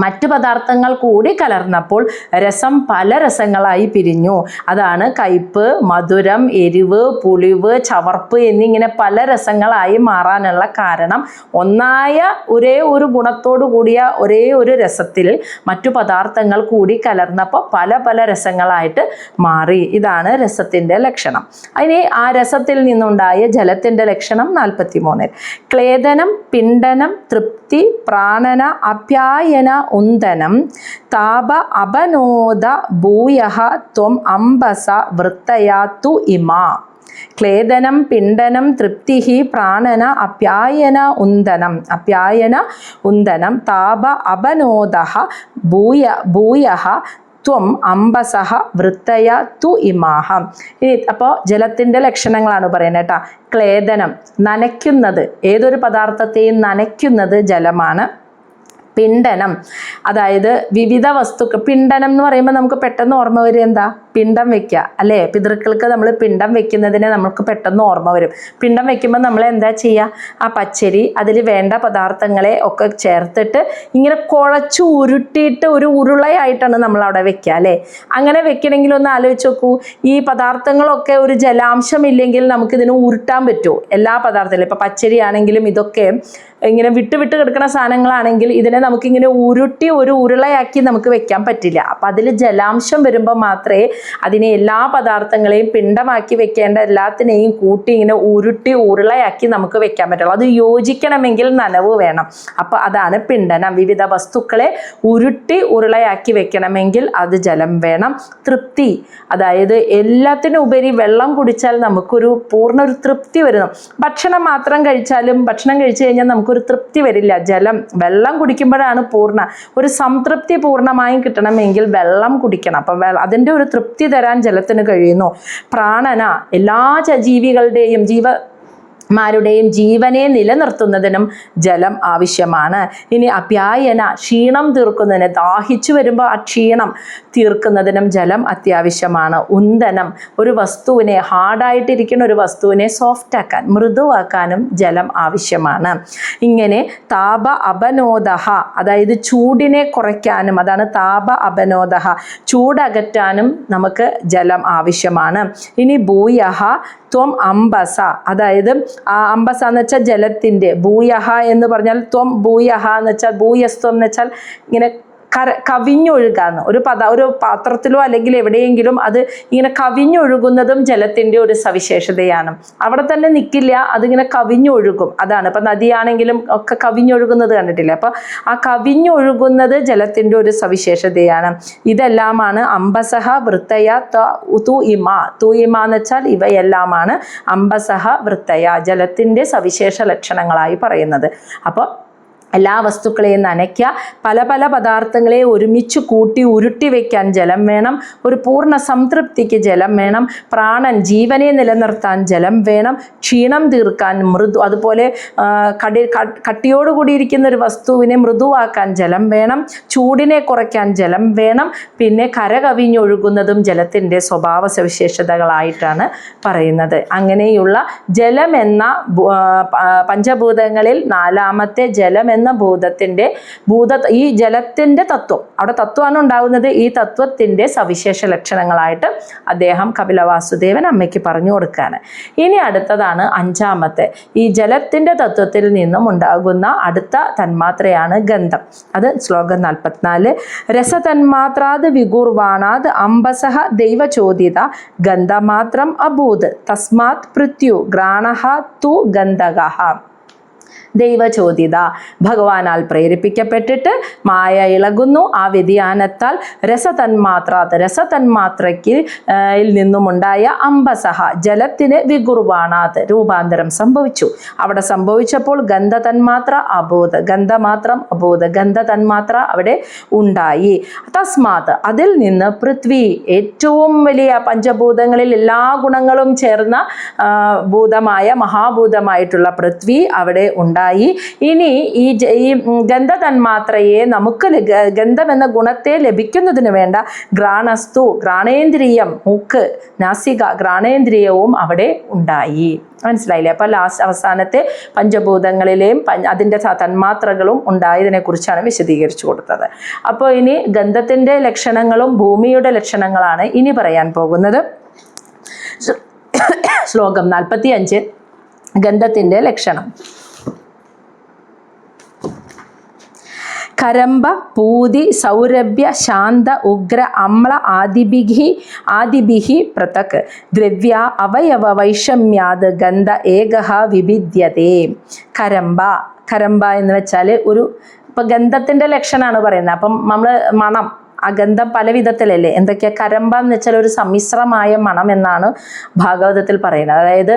മറ്റു പദാർത്ഥങ്ങൾ കൂടി കലർന്നപ്പോൾ രസം പല രസങ്ങളായി പിരിഞ്ഞു. അതാണ് കയ്പ്, മധുരം, എരിവ്, പുളിവ്, ചവർപ്പ് എന്നിങ്ങനെ പല രസങ്ങളായി മാറാനുള്ള കാരണം ഒന്നായ ഒരേ ഒരു ഗുണത്തോടു കൂടിയ ഒരേ ഒരു രസത്തിൽ മറ്റു പദാർത്ഥങ്ങൾ കൂടി കലർന്നപ്പോൾ പല പല രസങ്ങളായിട്ട് മാറി. ഇതാണ് രസത്തിൻ്റെ ലക്ഷണം. അതിന് ആ രസത്തിൽ നിന്നുണ്ടായ ജലത്തിൻ്റെ ലക്ഷണം 43. ക്ലേദനം, പിണ്ഡനം, തൃപ്തി, പ്രാണന, അപ്യായന, ഉന്തനം, താപ, അപനോദ, ഭൂയഃ ത്വം അംബസ വൃത്തയാ തു ഇമാ. ക്ലേദനം, പിണ്ഡനം, തൃപ്തി, പ്രാണന, അപ്യായന, ഉന്തനം, താപ, അപനോദ, ഭൂയഃ ത്വം അംബസഃ വൃത്തയ തു ഇമാഹ. ഇനി അപ്പോൾ ജലത്തിൻ്റെ ലക്ഷണങ്ങളാണ് പറയുന്നത് കേട്ടോ. ക്ലേദനം, നനയ്ക്കുന്നത്, ഏതൊരു പദാർത്ഥത്തെയും നനയ്ക്കുന്നത് ജലമാണ്. പിണ്ഡനം, അതായത് വിവിധ വസ്തുക്കൾ. പിണ്ഡനം എന്ന് പറയുമ്പോൾ നമുക്ക് പെട്ടെന്ന് ഓർമ്മ വരും എന്താ? പിണ്ഡം വെക്കുക അല്ലേ? പിതൃക്കൾക്ക് നമ്മൾ പിണ്ഡം വെക്കുന്നതിനെ നമുക്ക് പെട്ടെന്ന് ഓർമ്മ വരും. പിണ്ഡം വെക്കുമ്പോൾ നമ്മൾ എന്താ ചെയ്യുക? ആ പച്ചരി, അതിൽ വേണ്ട പദാർത്ഥങ്ങളെ ഒക്കെ ചേർത്തിട്ട് ഇങ്ങനെ കുഴച്ച് ഉരുട്ടിയിട്ട് ഒരു ഉരുളയായിട്ടാണ് നമ്മൾ അവിടെ വെക്കുക അല്ലേ? അങ്ങനെ വെക്കണമെങ്കിൽ ഒന്ന് ആലോചിച്ച് നോക്കൂ. ഈ പദാർത്ഥങ്ങളൊക്കെ ഒരു ജലാംശം ഇല്ലെങ്കിൽ നമുക്കിതിന് ഉരുട്ടാൻ പറ്റുമോ? എല്ലാ പദാർത്ഥത്തിലും ഇപ്പോൾ പച്ചരി ആണെങ്കിലും ഇതൊക്കെ ഇങ്ങനെ വിട്ട് കിടക്കുന്ന സാധനങ്ങളാണെങ്കിൽ ഇതിനെ നമുക്കിങ്ങനെ ഉരുട്ടി ഒരു ഉരുളയാക്കി നമുക്ക് വെക്കാൻ പറ്റില്ല. അപ്പം അതിൽ ജലാംശം വരുമ്പോൾ മാത്രമേ അതിനെ എല്ലാ പദാർത്ഥങ്ങളെയും പിണ്ഡമാക്കി വെക്കേണ്ട എല്ലാത്തിനെയും കൂട്ടി ഇങ്ങനെ ഉരുട്ടി ഉരുളയാക്കി നമുക്ക് വെക്കാൻ പറ്റുള്ളൂ. അത് യോജിക്കണമെങ്കിൽ നനവ് വേണം. അപ്പോൾ അതാണ് പിണ്ഡനം. വിവിധ വസ്തുക്കളെ ഉരുട്ടി ഉരുളയാക്കി വെക്കണമെങ്കിൽ അത് ജലം വേണം. തൃപ്തി, അതായത് എല്ലാത്തിനും ഉപരി വെള്ളം കുടിച്ചാൽ നമുക്കൊരു പൂർണ്ണ ഒരു തൃപ്തി വരുന്നു. ഭക്ഷണം മാത്രം കഴിച്ചാലും ഭക്ഷണം കഴിച്ചു കഴിഞ്ഞാൽ നമുക്കൊരു തൃപ്തി വരില്ല. വെള്ളം കുടിക്കുമ്പോഴാണ് ഒരു സംതൃപ്തി പൂർണ്ണമായും കിട്ടണമെങ്കിൽ വെള്ളം കുടിക്കണം. അപ്പം അതിൻ്റെ ഒരു തൃപ്തി തരാൻ ജലത്തിന് കഴിയുന്നു. പ്രാണന, എല്ലാ ജീവികളുടെയും മാരുടെയും ജീവനെ നിലനിർത്തുന്നതിനും ജലം ആവശ്യമാണ്. ഇനി അപ്യായന, ക്ഷീണം തീർക്കുന്നതിന്, ദാഹിച്ചു വരുമ്പോൾ ആ ക്ഷീണം തീർക്കുന്നതിനും ജലം അത്യാവശ്യമാണ്. ഉന്തനം, ഒരു വസ്തുവിനെ, ഹാർഡായിട്ടിരിക്കുന്ന ഒരു വസ്തുവിനെ സോഫ്റ്റാക്കാൻ, മൃദുവാക്കാനും ജലം ആവശ്യമാണ്. ഇങ്ങനെ താപ അപനോദ, അതായത് ചൂടിനെ കുറയ്ക്കാനും, അതാണ് താപ അപനോദ, ചൂടകറ്റാനും നമുക്ക് ജലം ആവശ്യമാണ്. ഇനി ഭൂയഃ ത്വം അംബസ, അതായത് അംബസ എന്ന് വെച്ചാൽ ജലത്തിൻ്റെ, ഭൂയഃ എന്ന് പറഞ്ഞാൽ ത്വം ഭൂയഃ എന്ന് വെച്ചാൽ, ഭൂയസ്ത്വം എന്ന് വെച്ചാൽ ഇങ്ങനെ കവിഞ്ഞൊഴുകാന്ന് ഒരു പാത്രത്തിലോ അല്ലെങ്കിൽ എവിടെയെങ്കിലും അത് ഇങ്ങനെ കവിഞ്ഞൊഴുകുന്നതും ജലത്തിൻ്റെ ഒരു സവിശേഷതയാണ്. അവിടെ തന്നെ നിൽക്കില്ല, അതിങ്ങനെ കവിഞ്ഞൊഴുകും. അതാണ് ഇപ്പം നദിയാണെങ്കിലും ഒക്കെ കവിഞ്ഞൊഴുകുന്നത് കണ്ടിട്ടില്ല. അപ്പം ആ കവിഞ്ഞൊഴുകുന്നത് ജലത്തിൻ്റെ ഒരു സവിശേഷതയാണ്. ഇതെല്ലാമാണ് അംബസഹ വൃത്തയ തു ഇമ എന്ന് വെച്ചാൽ ഇവയെല്ലാമാണ് അംബസഹ വൃത്തയ ജലത്തിൻ്റെ സവിശേഷ ലക്ഷണങ്ങളായി പറയുന്നത്. അപ്പോൾ എല്ലാ വസ്തുക്കളെയും നനയ്ക്കുക, പല പല പദാർത്ഥങ്ങളെ ഒരുമിച്ച് കൂട്ടി ഉരുട്ടി വയ്ക്കാൻ ജലം വേണം, ഒരു പൂർണ്ണ സംതൃപ്തിക്ക് ജലം വേണം, പ്രാണൻ ജീവനെ നിലനിർത്താൻ ജലം വേണം, ക്ഷീണം തീർക്കാൻ അതുപോലെ കട്ടിയോടുകൂടിയിരിക്കുന്ന ഒരു വസ്തുവിനെ മൃദുവാക്കാൻ ജലം വേണം, ചൂടിനെ കുറയ്ക്കാൻ ജലം വേണം, പിന്നെ കരകവിഞ്ഞൊഴുകുന്നതും ജലത്തിൻ്റെ സ്വഭാവ സവിശേഷതകളായിട്ടാണ് പറയുന്നത്. അങ്ങനെയുള്ള ജലം എന്ന പഞ്ചഭൂതങ്ങളിൽ നാലാമത്തെ ജലം എന്ന ഈ ജലത്തിൻ്റെ തത്വം, അവിടെ തത്വമാണ് ഉണ്ടാകുന്നത്, ഈ തത്വത്തിൻ്റെ സവിശേഷ ലക്ഷണങ്ങളായിട്ട് അദ്ദേഹം കപിലവാസുദേവൻ അമ്മയ്ക്ക് പറഞ്ഞു കൊടുക്കുകയാണ്. ഇനി അടുത്തതാണ് അഞ്ചാമത്തെ, ഈ ജലത്തിൻ്റെ തത്വത്തിൽ നിന്നും ഉണ്ടാകുന്ന അടുത്ത തന്മാത്രയാണ് ഗന്ധം. അത് ശ്ലോകം 44. രസതന്മാത്രാത് വിഗുർവാണാത് അംബസഹ ദൈവചോദിത ഗന്ധമാത്രം അഭൂത് തസ്മാത് പൃഥ്വി ഘ്രാണഃ തു ഗന്ധകഃ. ദൈവചോദിത, ഭഗവാനാൽ മായ ഇളകുന്നു. ആ വ്യതിയാനത്താൽ രസതന്മാത്രയ്ക്ക് നിന്നുമുണ്ടായ അംബസഹ ജലത്തിന് വിഗുർവാണാത് രൂപാന്തരം സംഭവിച്ചു. അവിടെ സംഭവിച്ചപ്പോൾ ഗന്ധതന്മാത്ര അബോധ, ഗന്ധമാത്രം അബോധ, ഗന്ധതന്മാത്ര അവിടെ ഉണ്ടായി. തസ്മാത് അതിൽ നിന്ന് പൃഥ്വി, ഏറ്റവും വലിയ പഞ്ചഭൂതങ്ങളിൽ എല്ലാ ഗുണങ്ങളും ചേർന്ന ഭൂതമായ മഹാഭൂതമായിട്ടുള്ള പൃഥ്വി അവിടെ ഉണ്ടായി. ഇനി ഈ ഗന്ധതന്മാത്രയെ നമുക്ക് ഗന്ധം എന്ന ഗുണത്തെ ലഭിക്കുന്നതിന് വേണ്ട ഘ്രാണസ്തു, ഘ്രാണേന്ദ്രിയം, മൂക്ക്, നാസിക, ഘ്രാണേന്ദ്രിയവും അവിടെ ഉണ്ടായി. മനസ്സിലായില്ലേ? അപ്പോൾ അവസാനത്തെ പഞ്ചഭൂതങ്ങളിലെയും അതിൻ്റെ തന്മാത്രകളും ഉണ്ടായതിനെ കുറിച്ചാണ് വിശദീകരിച്ചു കൊടുത്തത്. അപ്പോൾ ഇനി ഗന്ധത്തിൻ്റെ ലക്ഷണങ്ങളും ഭൂമിയുടെ ലക്ഷണങ്ങളാണ് ഇനി പറയാൻ പോകുന്നത്. ശ്ലോകം 45, ഗന്ധത്തിൻ്റെ ലക്ഷണം. കരംബ പൂതി സൗരഭ്യ ശാന്ത ഉഗ്ര അമ്ല ആദിഭിഹി പൃഥക് ദ്രവ്യ അവയവ വൈഷമ്യാത് ഗന്ധ ഏകഃ വിഭിദ്യതേ. കരംബ എന്ന് വെച്ചാൽ ഇപ്പം ഗന്ധത്തിൻ്റെ ലക്ഷണമാണ് പറയുന്നത്. അപ്പം നമ്മൾ മണം, ആ ഗന്ധം പല വിധത്തിലല്ലേ, എന്തൊക്കെയാ? കരംബ എന്ന് വെച്ചാൽ ഒരു സമ്മിശ്രമായ മണം എന്നാണ് ഭാഗവതത്തിൽ പറയുന്നത്. അതായത്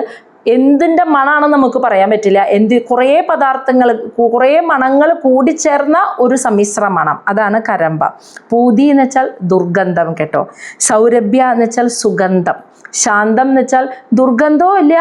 എന്തിൻ്റെ മണമാണെന്ന് നമുക്ക് പറയാൻ പറ്റില്ല, കുറേ പദാർത്ഥങ്ങൾ, കുറേ മണങ്ങൾ കൂടിച്ചേർന്ന ഒരു സമ്മിശ്ര മണം, അതാണ് കരംബ. പൂതി എന്ന് വെച്ചാൽ ദുർഗന്ധം കേട്ടോ. സൗരഭ്യ എന്ന് വെച്ചാൽ സുഗന്ധം. ശാന്തം എന്ന് വെച്ചാൽ ദുർഗന്ധവും ഇല്ല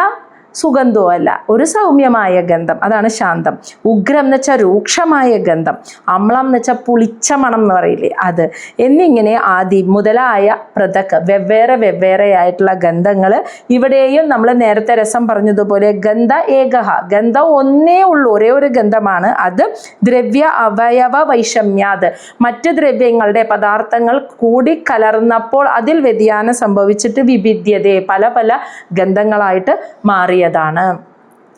സുഗന്ധവും അല്ല, ഒരു സൗമ്യമായ ഗന്ധം, അതാണ് ശാന്തം. ഉഗ്രം എന്ന് വെച്ചാൽ രൂക്ഷമായ ഗന്ധം. അമ്ളം എന്ന് വെച്ചാൽ പുളിച്ച മണം എന്ന് പറയില്ലേ, അത്. എന്നിങ്ങനെ ആദി മുതലായ പൃഥക് വെവ്വേറെ ആയിട്ടുള്ള ഗന്ധങ്ങൾ. ഇവിടെയും നമ്മൾ നേരത്തെ രസം പറഞ്ഞതുപോലെ ഗന്ധ ഏകഃ, ഗന്ധം ഒന്നേ ഉള്ളൂ, ഒരേ ഒരു ഗന്ധമാണ്. അത് ദ്രവ്യ അവയവ വൈഷമ്യാത്, മറ്റ് ദ്രവ്യങ്ങളുടെ പദാർത്ഥങ്ങൾ കൂടി കലർന്നപ്പോൾ അതിൽ വ്യതിയാനം സംഭവിച്ചിട്ട് വിഭിദ്യതേ, പല പല ഗന്ധങ്ങളായിട്ട് മാറി. ാണ്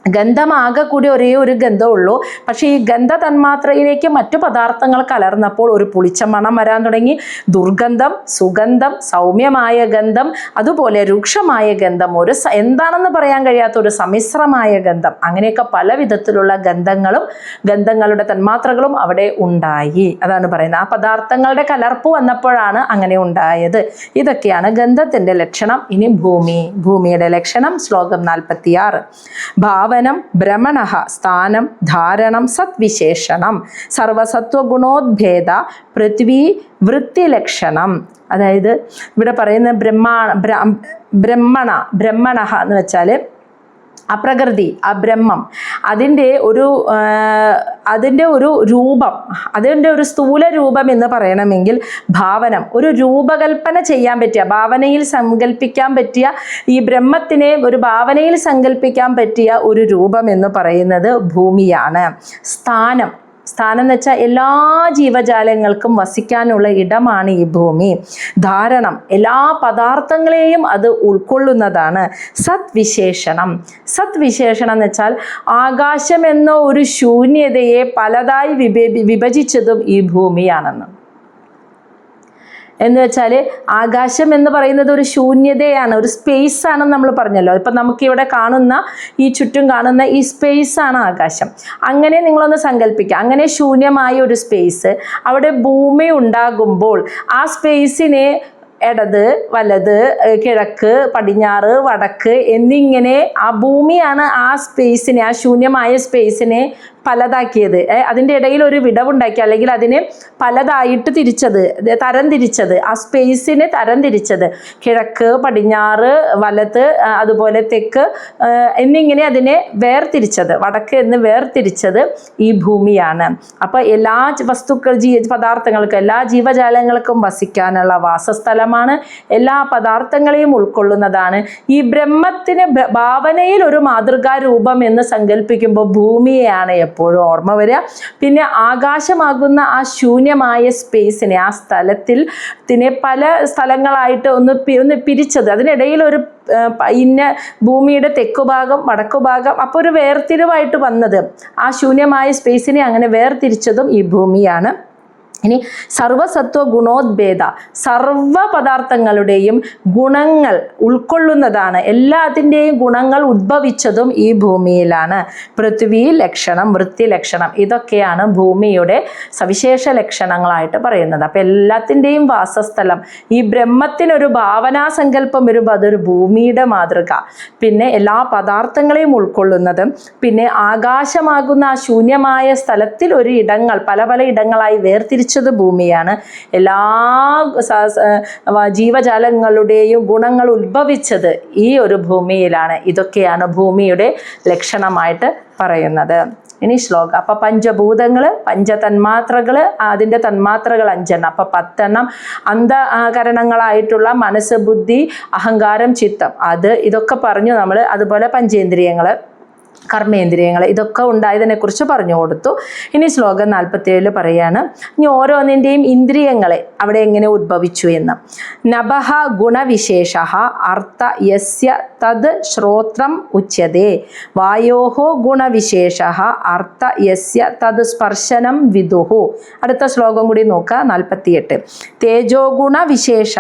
ഗന്ധമാകെ കൂടി ഒരേ ഒരു ഗന്ധമുള്ളൂ. പക്ഷേ ഈ ഗന്ധ തന്മാത്രയിലേക്ക് മറ്റു പദാർത്ഥങ്ങൾ കലർന്നപ്പോൾ ഒരു പുളിച്ച മണം വരാൻ തുടങ്ങി. ദുർഗന്ധം, സുഗന്ധം, സൗമ്യമായ ഗന്ധം, അതുപോലെ രൂക്ഷമായ ഗന്ധം, എന്താണെന്ന് പറയാൻ കഴിയാത്ത ഒരു സമ്മിശ്രമായ ഗന്ധം. അങ്ങനെയൊക്കെ പല വിധത്തിലുള്ള ഗന്ധങ്ങളുടെ തന്മാത്രകളും അവിടെ ഉണ്ടായി. അതാണ് പറയുന്നത്. ആ പദാർത്ഥങ്ങളുടെ കലർപ്പ് വന്നപ്പോഴാണ് അങ്ങനെ ഉണ്ടായത്. ഇതൊക്കെയാണ് ഗന്ധത്തിൻ്റെ ലക്ഷണം. ഇനി ഭൂമിയുടെ ലക്ഷണം. ശ്ലോകം 46. ഭാവനം ഭ്രമണഃ സ്ഥാനം ധാരണം സത്വിശേഷണം സർവസത്വഗുണോദ്ഭേദ പൃഥ്വി വൃത്തിലക്ഷണം. അതായത് ഇവിടെ പറയുന്ന ബ്രഹ്മണഃ എന്ന് വെച്ചാൽ അപ്രകൃതി, അബ്രഹ്മം, അതിൻ്റെ ഒരു രൂപം, അതിൻ്റെ ഒരു സ്ഥൂല രൂപം എന്ന് പറയണമെങ്കിൽ ഭാവനം, ഒരു രൂപകൽപ്പന ചെയ്യാൻ പറ്റിയ, ഭാവനയിൽ സങ്കല്പിക്കാൻ പറ്റിയ, ഈ ബ്രഹ്മത്തിനെ ഒരു ഭാവനയിൽ സങ്കല്പിക്കാൻ പറ്റിയ ഒരു രൂപം എന്ന് പറയുന്നത് ഭൂമിയാണ്. സ്ഥാനം എന്ന് വെച്ചാൽ എല്ലാ ജീവജാലങ്ങൾക്കും വസിക്കാനുള്ള ഇടമാണ് ഈ ഭൂമി. ധാരണം, എല്ലാ പദാർത്ഥങ്ങളെയും അത് ഉൾക്കൊള്ളുന്നതാണ്. സത്വിശേഷണം എന്ന് വെച്ചാൽ ആകാശം എന്ന ഒരു ശൂന്യതയെ പലതായി വിഭജിച്ചതും ഈ ഭൂമിയാണെന്ന്. എന്ന് വെച്ചാൽ ആകാശം എന്ന് പറയുന്നത് ഒരു ശൂന്യതയാണ്, ഒരു സ്പേസ് ആണെന്ന് നമ്മൾ പറഞ്ഞല്ലോ. ഇപ്പം നമുക്കിവിടെ കാണുന്ന ഈ ചുറ്റും കാണുന്ന ഈ സ്പേസ് ആണ് ആകാശം. അങ്ങനെ നിങ്ങളൊന്ന് സങ്കല്പിക്കുക, അങ്ങനെ ശൂന്യമായ ഒരു സ്പേസ്, അവിടെ ഭൂമി ഉണ്ടാകുമ്പോൾ ആ സ്പേസിനെ ഇടത് വലത് കിഴക്ക് പടിഞ്ഞാറ് വടക്ക് എന്നിങ്ങനെ ആ ഭൂമിയാണ് ആ സ്പേസിനെ, ആ ശൂന്യമായ സ്പേസിനെ പലതാക്കിയത്. അതിൻ്റെ ഇടയിൽ ഒരു വിടവുണ്ടാക്കി, അല്ലെങ്കിൽ അതിനെ പലതായിട്ട് തരം തിരിച്ചത്, ആ സ്പേസിനെ തരം തിരിച്ചത് കിഴക്ക് പടിഞ്ഞാറ് വലത് അതുപോലെ തെക്ക് എന്നിങ്ങനെ അതിനെ വേർതിരിച്ചത്, വടക്ക് എന്ന് വേർതിരിച്ചത് ഈ ഭൂമിയാണ്. അപ്പോൾ എല്ലാ പദാർത്ഥങ്ങൾക്കും എല്ലാ ജീവജാലങ്ങൾക്കും വസിക്കാനുള്ള വാസസ്ഥലമാണ്, എല്ലാ പദാർത്ഥങ്ങളെയും ഉൾക്കൊള്ളുന്നതാണ്. ഈ ബ്രഹ്മത്തിന് ഭാവനയിൽ ഒരു മാതൃകാ രൂപം എന്ന് സങ്കല്പിക്കുമ്പോൾ ഭൂമിയെയാണ് എപ്പോഴും ഓർമ്മ വരിക. പിന്നെ ആകാശമാകുന്ന ആ ശൂന്യമായ സ്പേസിനെ, ആ സ്ഥലത്തിനെ പല സ്ഥലങ്ങളായിട്ട് ഒന്ന് പിരിച്ചത്, അതിനിടയിൽ ഒരു ഇന്ന ഭൂമിയുടെ തെക്കുഭാഗം വടക്കുഭാഗം, അപ്പോൾ ഒരു വേർതിരിവായിട്ട് വന്നത്, ആ ശൂന്യമായ സ്പേസിനെ അങ്ങനെ വേർതിരിച്ചതും ഈ ഭൂമിയാണ്. ഇനി സർവസത്വ ഗുണോദ്ഭേദ, സർവ പദാർത്ഥങ്ങളുടെയും ഗുണങ്ങൾ ഉൾക്കൊള്ളുന്നതാണ്, എല്ലാത്തിൻ്റെയും ഗുണങ്ങൾ ഉദ്ഭവിച്ചതും ഈ ഭൂമിയിലാണ്. പൃഥ്വി ലക്ഷണം വൃത്തി ലക്ഷണം ഇതൊക്കെയാണ് ഭൂമിയുടെ സവിശേഷ ലക്ഷണങ്ങളായിട്ട് പറയുന്നത്. അപ്പം എല്ലാത്തിൻ്റെയും വാസസ്ഥലം, ഈ ബ്രഹ്മത്തിനൊരു ഭാവനാസങ്കല്പം വരുമ്പോൾ അതൊരു ഭൂമിയുടെ മാതൃക. പിന്നെ എല്ലാ പദാർത്ഥങ്ങളെയും ഉൾക്കൊള്ളുന്നതും, പിന്നെ ആകാശമാകുന്ന ആ ശൂന്യമായ സ്ഥലത്തിൽ ഒരു ഇടങ്ങൾ പല പല ഇടങ്ങളായി വേർതിരിച്ച് ഭൂമിയാണ്. എല്ലാ ജീവജാലങ്ങളുടെയും ഗുണങ്ങൾ ഉത്ഭവിച്ചത് ഈ ഒരു ഭൂമിയിലാണ്. ഇതൊക്കെയാണ് ഭൂമിയുടെ ലക്ഷണമായിട്ട് പറയുന്നത്. ഇനി ശ്ലോകം. അപ്പം പഞ്ചഭൂതങ്ങൾ, പഞ്ചതന്മാത്രകൾ, അതിൻ്റെ തന്മാത്രകൾ 5 അപ്പം 10 അന്ധകരണങ്ങളായിട്ടുള്ള മനസ്സ് ബുദ്ധി അഹങ്കാരം ചിത്തം ഇതൊക്കെ പറഞ്ഞു നമ്മൾ. അതുപോലെ പഞ്ചേന്ദ്രിയങ്ങൾ കർമ്മേന്ദ്രിയങ്ങൾ ഇതൊക്കെ ഉണ്ടായതിനെക്കുറിച്ച് പറഞ്ഞു കൊടുത്തു. ഇനി ശ്ലോകം 47 പറയാണ്, ഇനി ഓരോന്നിൻ്റെയും ഇന്ദ്രിയങ്ങളെ അവിടെ എങ്ങനെ ഉദ്ഭവിച്ചു എന്ന്. നഭഃ ഗുണവിശേഷ അർത്ഥ യസ്യ തത് ശ്രോത്രം ഉച്യതേ, വായോഃ ഗുണവിശേഷ അർത്ഥ യസ്യ തത് സ്പർശനം വിദുഃ. അടുത്ത ശ്ലോകം കൂടി നോക്കുക, 48. തേജോ ഗുണവിശേഷ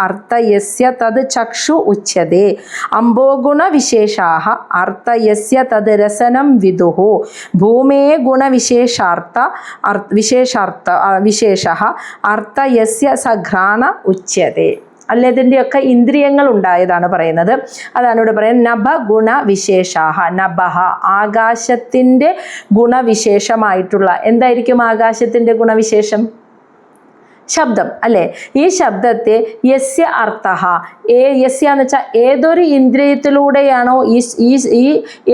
അർത്ഥ യസ്യ തത് ചക്ഷു ഉച്യതേ, അംബോ ഗുണവിശേഷ അർത്ഥ യസ്യ തത് രസനം വിദുഃ, ഭൂമേ ഗുണവിശേഷാർത്ഥ വിശേഷ അർത്ഥ യസ്യ സഘ്രാണ ഉച്യതേ. അല്ലെ, ഇതിൻ്റെയൊക്കെ ഇന്ദ്രിയങ്ങൾ ഉണ്ടായതാണ് പറയുന്നത്. അതാണ് ഇവിടെ പറയുന്നത്. നഭ ഗുണവിശേഷാഹ, നഭഃ ആകാശത്തിൻ്റെ ഗുണവിശേഷമായിട്ടുള്ള, എന്തായിരിക്കും ആകാശത്തിൻ്റെ ഗുണവിശേഷം? ശബ്ദം അല്ലേ. ഈ ശബ്ദത്തെ യസ്യ അർത്ഥഃ, യസ്യ എന്ന് വെച്ചാൽ ഏതൊരു ഇന്ദ്രിയത്തിലൂടെയാണോ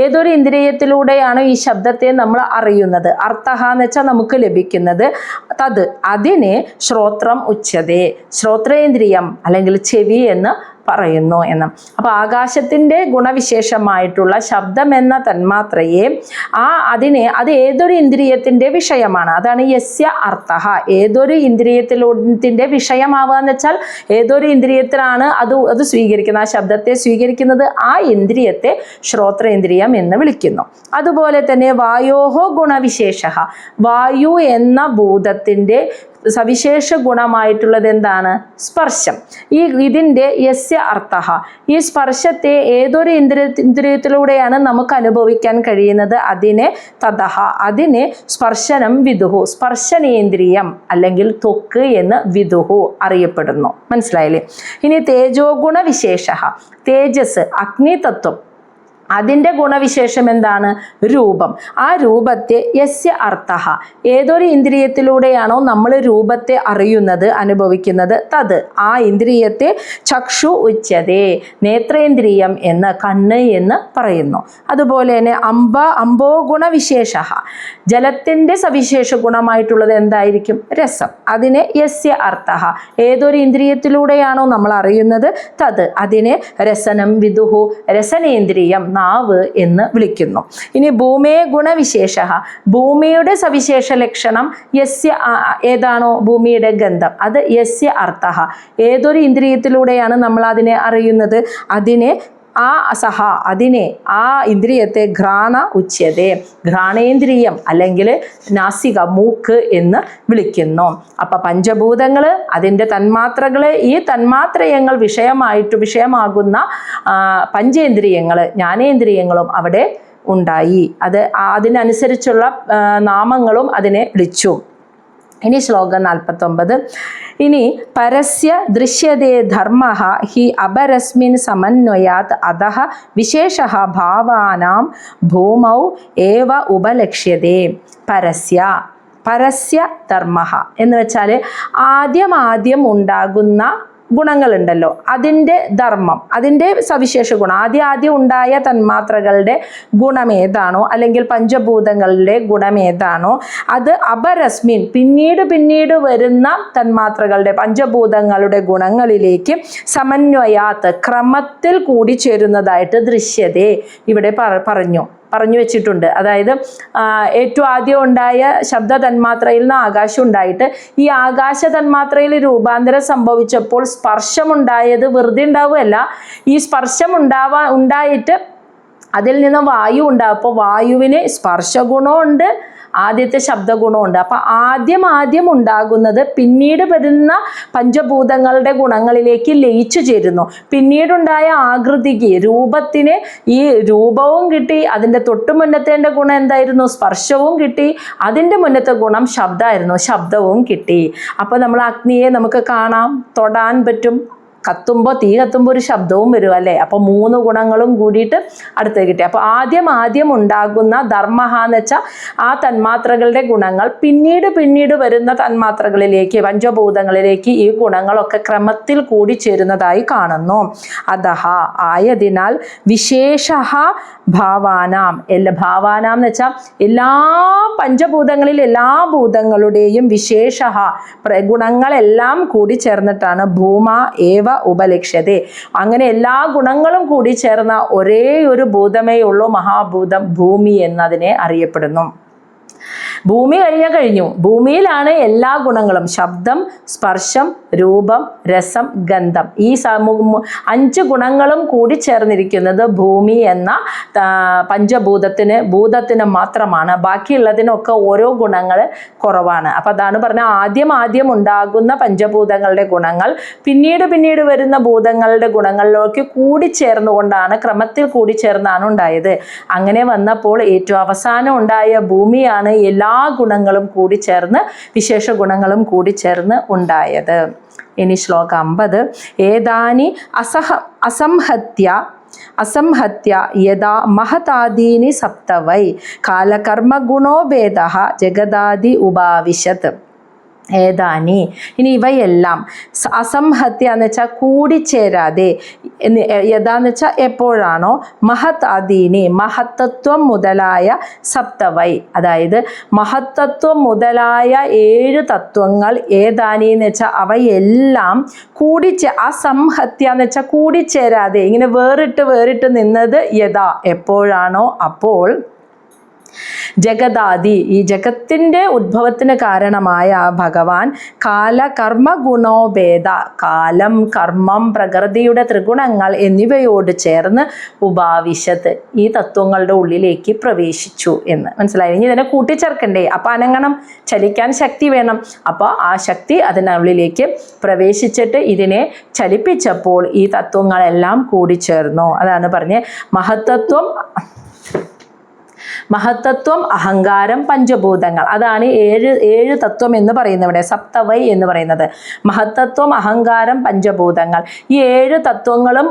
ഏതൊരു ഇന്ദ്രിയത്തിലൂടെയാണോ ഈ ശബ്ദത്തെ നമ്മൾ അറിയുന്നത്, അർത്ഥഃ എന്ന് വെച്ചാൽ നമുക്ക് ലഭിക്കുന്നത്, തത് അതിനെ ശ്രോത്രം ഉച്യതേ, ശ്രോത്രേന്ദ്രിയം അല്ലെങ്കിൽ ചെവി എന്ന് പറയുന്നു എന്ന്. അപ്പോൾ ആകാശത്തിൻ്റെ ഗുണവിശേഷമായിട്ടുള്ള ശബ്ദം എന്ന തന്മാത്രയെ അത് ഏതൊരു ഇന്ദ്രിയത്തിൻ്റെ വിഷയമാണ്. അതാണ് യസ്യ അർത്ഥഃ, ഏതൊരു ഇന്ദ്രിയത്തിൻ്റെ വിഷയമാവുക എന്ന് വെച്ചാൽ ഏതൊരു ഇന്ദ്രിയത്തിലാണ് അത് സ്വീകരിക്കുന്നത്, ആ ശബ്ദത്തെ സ്വീകരിക്കുന്നത്, ആ ഇന്ദ്രിയത്തെ ശ്രോത്രേന്ദ്രിയം എന്ന് വിളിക്കുന്നു. അതുപോലെ തന്നെ വായോഃ ഗുണവിശേഷ, വായു എന്ന ഭൂതത്തിൻ്റെ സവിശേഷ ഗുണമായിട്ടുള്ളത് എന്താണ്? സ്പർശം. ഇതിൻ്റെ യസ്യ അർത്ഥഃ, ഈ സ്പർശത്തെ ഏതൊരു ഇന്ദ്രിയത്തിലൂടെയാണ് നമുക്ക് അനുഭവിക്കാൻ കഴിയുന്നത്, അതിനെ തതഃ, അതിനെ സ്പർശനം വിദുഃ, സ്പർശനേന്ദ്രിയം അല്ലെങ്കിൽ ത്വക്ക് എന്ന് വിദുഃ അറിയപ്പെടുന്നു. മനസ്സിലായില്ലേ? ഇനി തേജോ ഗുണവിശേഷ, തേജസ് അഗ്നിതത്വം, അതിൻ്റെ ഗുണവിശേഷം എന്താണ്? രൂപം. ആ രൂപത്തെ യസ്യ അർത്ഥഃ, ഏതൊരു ഇന്ദ്രിയത്തിലൂടെയാണോ നമ്മൾ രൂപത്തെ അറിയുന്നത് അനുഭവിക്കുന്നത്, തത് ആ ഇന്ദ്രിയത്തെ ചക്ഷു ഉച്യതേ, നേത്രേന്ദ്രിയം എന്ന് കണ്ണ് എന്ന് പറയുന്നു. അതുപോലെ തന്നെ അംബോ ഗുണവിശേഷ, ജലത്തിൻ്റെ സവിശേഷ ഗുണമായിട്ടുള്ളത് എന്തായിരിക്കും? രസം. അതിനെ യസ്യ അർത്ഥഃ, ഏതൊരു ഇന്ദ്രിയത്തിലൂടെയാണോ നമ്മൾ അറിയുന്നത്, തത് അതിനെ രസനം വിദുഃ, രസനേന്ദ്രിയം നാവ് എന്ന് വിളിക്കുന്നു. ഇനി ഭൂമേ ഗുണവിശേഷ, ഭൂമിയുടെ സവിശേഷ ലക്ഷണം ഏതാണോ ഭൂമിയുടെ ഗന്ധം, അത് യസ്യ അർത്ഥഃ, ഏതൊരു ഇന്ദ്രിയത്തിലൂടെയാണ് നമ്മൾ അതിനെ അറിയുന്നത്, അതിനെ സഹ അതിനെ ആ ഇന്ദ്രിയത്തെ ഘ്രാണ ഉച്യതേ, ഘ്രാണേന്ദ്രിയം അല്ലെങ്കിൽ നാസിക മൂക്ക് എന്ന് വിളിക്കുന്നു. അപ്പം പഞ്ചഭൂതങ്ങൾ, അതിൻ്റെ തന്മാത്രകൾ, ഈ തന്മാത്രയങ്ങൾ വിഷയമാകുന്ന പഞ്ചേന്ദ്രിയങ്ങൾ, ജ്ഞാനേന്ദ്രിയങ്ങളും അവിടെ ഉണ്ടായി. അതിനനുസരിച്ചുള്ള നാമങ്ങളും അതിനെ വിളിച്ചു. ഇനി ശ്ലോകം 49. ഇനി പരസ്യ ദൃശ്യതേ ധർമ്മ ഹി അപരസ്മിൻ സമന്വയാത് അധഃ വിശേഷഃ ഭാവാനാം ഭൂമൗ ഏവ ഉപലക്ഷ്യതേ. പരസ്യ ധർമ്മ എന്ന് വെച്ചാൽ ആദ്യം ഉണ്ടാകുന്ന ഗുണങ്ങളുണ്ടല്ലോ, അതിൻ്റെ ധർമ്മം, അതിൻ്റെ സവിശേഷ ഗുണം, ആദ്യം ഉണ്ടായ തന്മാത്രകളുടെ ഗുണമേതാണോ അല്ലെങ്കിൽ പഞ്ചഭൂതങ്ങളുടെ ഗുണമേതാണോ അത് അപരസ്മിൻ പിന്നീട് വരുന്ന തന്മാത്രകളുടെ പഞ്ചഭൂതങ്ങളുടെ ഗുണങ്ങളിലേക്ക് സമന്വയാത്ത് ക്രമത്തിൽ കൂടിച്ചേരുന്നതായിട്ട് ദൃശ്യതേ ഇവിടെ പറഞ്ഞു വെച്ചിട്ടുണ്ട്. അതായത് ഏറ്റവും ആദ്യം ഉണ്ടായ ശബ്ദ തന്മാത്രയിൽ നിന്ന് ആകാശം ഉണ്ടായിട്ട് ഈ ആകാശ തന്മാത്രയിൽ രൂപാന്തരം സംഭവിച്ചപ്പോൾ സ്പർശമുണ്ടായത് വെറുതെ ഉണ്ടാവുകയല്ല, ഈ സ്പർശം ഉണ്ടായിട്ട് അതിൽ നിന്ന് വായു ഉണ്ടാവും. അപ്പോൾ വായുവിന് സ്പർശഗുണമുണ്ട്, ആദ്യത്തെ ശബ്ദഗുണമുണ്ട്. അപ്പം ആദ്യം ഉണ്ടാകുന്നത് പിന്നീട് വരുന്ന പഞ്ചഭൂതങ്ങളുടെ ഗുണങ്ങളിലേക്ക് ലയിച്ചു ചേരുന്നു. പിന്നീടുണ്ടായ ആകൃതിക്ക്, രൂപത്തിന് ഈ രൂപവും കിട്ടി, അതിൻ്റെ തൊട്ടു മുന്നത്തേൻ്റെ ഗുണം എന്തായിരുന്നു? സ്പർശവും കിട്ടി. അതിൻ്റെ മുന്നത്തെ ഗുണം ശബ്ദമായിരുന്നു, ശബ്ദവും കിട്ടി. അപ്പോൾ നമ്മൾ അഗ്നിയെ നമുക്ക് കാണാം, തൊടാൻ പറ്റും, തീ കത്തുമ്പോൾ ഒരു ശബ്ദവും വരും അല്ലേ? അപ്പോൾ 3 ഗുണങ്ങളും കൂടിയിട്ട് അടുത്ത് കിട്ടി. അപ്പോൾ ആദ്യം ഉണ്ടാകുന്ന ധർമ്മ എന്ന് വെച്ചാൽ ആ തന്മാത്രകളുടെ ഗുണങ്ങൾ പിന്നീട് വരുന്ന തന്മാത്രകളിലേക്ക്, പഞ്ചഭൂതങ്ങളിലേക്ക് ഈ ഗുണങ്ങളൊക്കെ ക്രമത്തിൽ കൂടി ചേരുന്നതായി കാണുന്നു. അധഃ ആയതിനാൽ വിശേഷഃ ഭാവാനാം, ഭാവാനാം എന്ന് വെച്ചാൽ എല്ലാ പഞ്ചഭൂതങ്ങളിൽ എല്ലാ ഭൂതങ്ങളുടെയും വിശേഷഃ ഗുണങ്ങളെല്ലാം കൂടി ചേർന്നിട്ടാണ് ഭൂമ ഏവ ഉപലക്ഷ്യതേ. അങ്ങനെ എല്ലാ ഗുണങ്ങളും കൂടി ചേർന്ന ഒരേ ഒരു ഭൂതമേ ഉള്ളൂ മഹാഭൂതം ഭൂമി എന്നതിനെ അറിയപ്പെടുന്നു. ഭൂമി കഴിഞ്ഞു. ഭൂമിയിലാണ് എല്ലാ ഗുണങ്ങളും, ശബ്ദം, സ്പർശം, രൂപം, രസം, ഗന്ധം, ഈ 5 ഗുണങ്ങളും കൂടി ചേർന്നിരിക്കുന്നത് ഭൂമി എന്ന ഭൂതത്തിന് മാത്രമാണ്. ബാക്കിയുള്ളതിനൊക്കെ ഓരോ ഗുണങ്ങൾ കുറവാണ്. അപ്പം അതാണ് പറഞ്ഞ ആദ്യം ഉണ്ടാകുന്ന പഞ്ചഭൂതങ്ങളുടെ ഗുണങ്ങൾ പിന്നീട് വരുന്ന ഭൂതങ്ങളുടെ ഗുണങ്ങളിലേക്ക് കൂടിച്ചേർന്നുകൊണ്ടാണ്, ക്രമത്തിൽ കൂടിച്ചേർന്നാണ് ഉണ്ടായത്. അങ്ങനെ വന്നപ്പോൾ ഏറ്റവും അവസാനം ഉണ്ടായ ഭൂമിയാണ് എല്ലാ ഗുണങ്ങളും കൂടിച്ചേർന്ന്, വിശേഷ ഗുണങ്ങളും കൂടിച്ചേർന്ന് ഉണ്ടായത്. ഇനി ശ്ലോകം 50. ഏതാനി അസംഹത്യ യഥാ മഹതാദീനി സപ്തവൈ കാലകർമ്മഗുണോ ഭേദഃ ജഗദാദി ഉപാവിശത്. ഏതാനി, ഇനി ഇവയെല്ലാം അസംഹത്യ എന്ന് വെച്ചാൽ കൂടിച്ചേരാതെ, യഥാന്ന് വെച്ചാൽ എപ്പോഴാണോ, മഹതാദീനി മഹത്തത്വം മുതലായ സപ്തവൈ, അതായത് മഹത്തത്വം മുതലായ 7 തത്വങ്ങൾ, ഏതാനി എന്ന് വെച്ചാൽ അവയെല്ലാം അസംഹത്യ എന്ന് വെച്ചാൽ കൂടിച്ചേരാതെ ഇങ്ങനെ വേറിട്ട് നിന്നത് യഥാ എപ്പോഴാണോ അപ്പോൾ ജഗദാദി ഈ ജഗത്തിൻ്റെ ഉദ്ഭവത്തിന് കാരണമായ ഭഗവാൻ കാലകർമ്മ ഗുണോഭേദ, കാലം, കർമ്മം, പ്രകൃതിയുടെ ത്രിഗുണങ്ങൾ എന്നിവയോട് ചേർന്ന് ഉപാവിശത്ത് ഈ തത്വങ്ങളുടെ ഉള്ളിലേക്ക് പ്രവേശിച്ചു എന്ന് മനസ്സിലായി. ഇനി ഇതിനെ കൂട്ടിച്ചേർക്കണ്ടേ? അപ്പം അനങ്ങണം, ചലിക്കാൻ ശക്തി വേണം. അപ്പോൾ ആ ശക്തി അതിനുള്ളിലേക്ക് പ്രവേശിച്ചിട്ട് ഇതിനെ ചലിപ്പിച്ചപ്പോൾ ഈ തത്വങ്ങളെല്ലാം കൂടിച്ചേർന്നു. അതാണ് പറഞ്ഞ് മഹത്തത്വം, അഹങ്കാരം, പഞ്ചഭൂതങ്ങൾ, അതാണ് 7 തത്വം എന്ന് പറയുന്നത്. ഇവിടെ സപ്തവൈ എന്ന് പറയുന്നത് മഹത്തത്വം, അഹങ്കാരം, പഞ്ചഭൂതങ്ങൾ. ഈ 7 തത്വങ്ങളും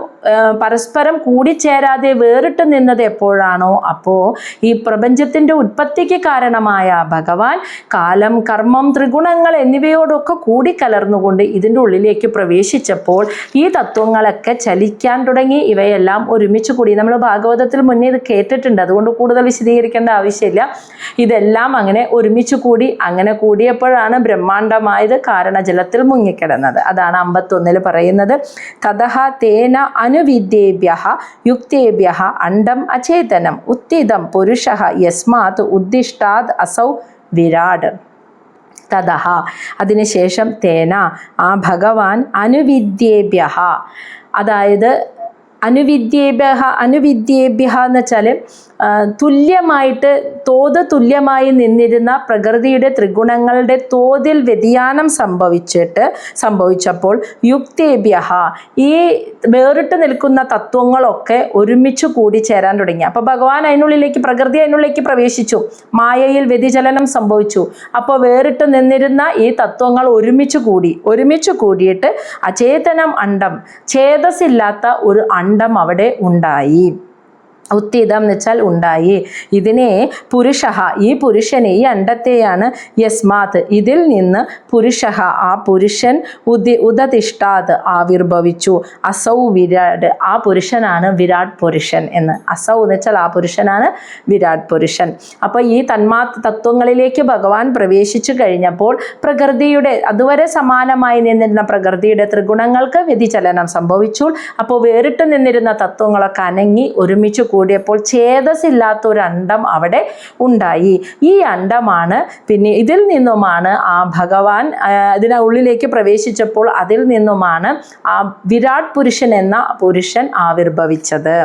പരസ്പരം കൂടിച്ചേരാതെ വേറിട്ട് നിന്നത് എപ്പോഴാണോ അപ്പോൾ ഈ പ്രപഞ്ചത്തിൻ്റെ ഉത്പത്തിക്ക് കാരണമായ ഭഗവാൻ കാലം, കർമ്മം, ത്രിഗുണങ്ങൾ എന്നിവയോടൊക്കെ കൂടിക്കലർന്നുകൊണ്ട് ഇതിൻ്റെ ഉള്ളിലേക്ക് പ്രവേശിച്ചപ്പോൾ ഈ തത്വങ്ങളൊക്കെ ചലിക്കാൻ തുടങ്ങി. ഇവയെല്ലാം ഒരുമിച്ച് കൂടി. നമ്മൾ ഭാഗവതത്തിൽ മുന്നേ ഇത് കേട്ടിട്ടുണ്ട്, അതുകൊണ്ട് കൂടുതൽ വിശദീകരിക്കേണ്ട ആവശ്യമില്ല. ഇതെല്ലാം അങ്ങനെ ഒരുമിച്ച് കൂടി. അങ്ങനെ കൂടിയപ്പോഴാണ് ബ്രഹ്മാണ്ടമായത് കാരണജലത്തിൽ മുങ്ങിക്കിടന്നത്. അതാണ് 51 പറയുന്നത്. തതഃ തേന അനുവിദ്യേഭ്യഃ യുക്തേഭ്യഃ അണ്ഡം അചേതനം ഉത്തിതം പുരുഷഃ യസ്മാത് ഉദ്ദിഷ്ടാത് അസൗ വിരാട്. തതഃ അതിനുശേഷം തേന ആ ഭഗവാൻ അനുവിദ്യേഭ്യഃ, അതായത് അനുവിദ്യേഭ്യ എന്ന് വെച്ചാൽ തുല്യമായിട്ട് തുല്യമായി നിന്നിരുന്ന പ്രകൃതിയുടെ ത്രിഗുണങ്ങളുടെ തോതിൽ വ്യതിയാനം സംഭവിച്ചപ്പോൾ യുക്തേഭ്യ ഈ വേറിട്ട് നിൽക്കുന്ന തത്വങ്ങളൊക്കെ ഒരുമിച്ച് കൂടി ചേരാൻ തുടങ്ങി. അപ്പോൾ ഭഗവാൻ പ്രകൃതി അതിനുള്ളിലേക്ക് പ്രവേശിച്ചു, മായയിൽ വ്യതിചലനം സംഭവിച്ചു. അപ്പോൾ വേറിട്ട് നിന്നിരുന്ന ഈ തത്വങ്ങൾ ഒരുമിച്ച് കൂടിയിട്ട് അചേതനം അണ്ഡം, ഛേദസില്ലാത്ത ഒരു അണ്ഡം അവിടെ ഉണ്ടായി. ഉത്തിതം എന്ന് വെച്ചാൽ ഉണ്ടായി. ഇതിനെ പുരുഷ, ഈ പുരുഷനെ, ഈ അണ്ഡത്തെയാണ് യസ്മാത്, ഇതിൽ നിന്ന് പുരുഷ, ആ പുരുഷൻ ഉദതിഷ്ഠാത് ആവിർഭവിച്ചു. അസൗ വിരാട്, ആ പുരുഷനാണ് വിരാട് പുരുഷൻ എന്ന്. അസൗ എന്ന് വെച്ചാൽ ആ പുരുഷനാണ് വിരാട് പുരുഷൻ. അപ്പോൾ ഈ തത്വങ്ങളിലേക്ക് ഭഗവാൻ പ്രവേശിച്ചു കഴിഞ്ഞപ്പോൾ പ്രകൃതിയുടെ അതുവരെ സമാനമായി നിന്നിരുന്ന പ്രകൃതിയുടെ ത്രിഗുണങ്ങൾക്ക് വ്യതിചലനം സംഭവിച്ചു. അപ്പോൾ വേറിട്ട് നിന്നിരുന്ന തത്വങ്ങളൊക്കെ അനങ്ങി ഒരുമിച്ച് കൂടിയപ്പോൾ ഛേദസില്ലാത്ത ഒരു അണ്ഡം അവിടെ ഉണ്ടായി. ഈ അണ്ഡമാണ് പിന്നെ ഇതിൽ നിന്നുമാണ് ആ ഭഗവാൻ ഇതിനുള്ളിലേക്ക് പ്രവേശിച്ചപ്പോൾ അതിൽ നിന്നുമാണ് ആ വിരാട് പുരുഷൻ എന്ന പുരുഷൻ ആവിർഭവിച്ചത്.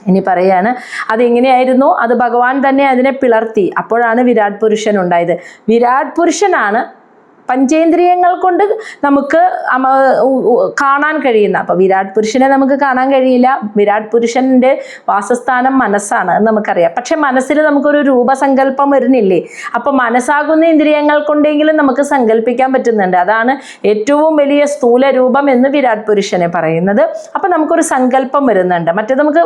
ഇനി പറയാണ് അതെങ്ങനെയായിരുന്നു, അത് ഭഗവാൻ തന്നെ അതിനെ പിളർത്തി, അപ്പോഴാണ് വിരാട് പുരുഷൻ ഉണ്ടായത്. വിരാട് പുരുഷനാണ് പഞ്ചേന്ദ്രിയങ്ങൾ കൊണ്ട് നമുക്ക് കാണാൻ കഴിയുന്ന. അപ്പോൾ വിരാട് പുരുഷനെ നമുക്ക് കാണാൻ കഴിയില്ല. വിരാട് പുരുഷൻ്റെ വാസസ്ഥാനം മനസ്സാണ് എന്ന് നമുക്കറിയാം. പക്ഷെ മനസ്സിൽ നമുക്കൊരു രൂപസങ്കല്പം വരുന്നില്ലേ? അപ്പോൾ മനസ്സാകുന്ന ഇന്ദ്രിയങ്ങൾ കൊണ്ടെങ്കിലും നമുക്ക് സങ്കല്പിക്കാൻ പറ്റുന്നുണ്ട്. അതാണ് ഏറ്റവും വലിയ സ്ഥൂല രൂപം എന്ന് വിരാട് പുരുഷനെ പറയുന്നത്. അപ്പോൾ നമുക്കൊരു സങ്കല്പം വരുന്നുണ്ട്. മറ്റേ നമുക്ക്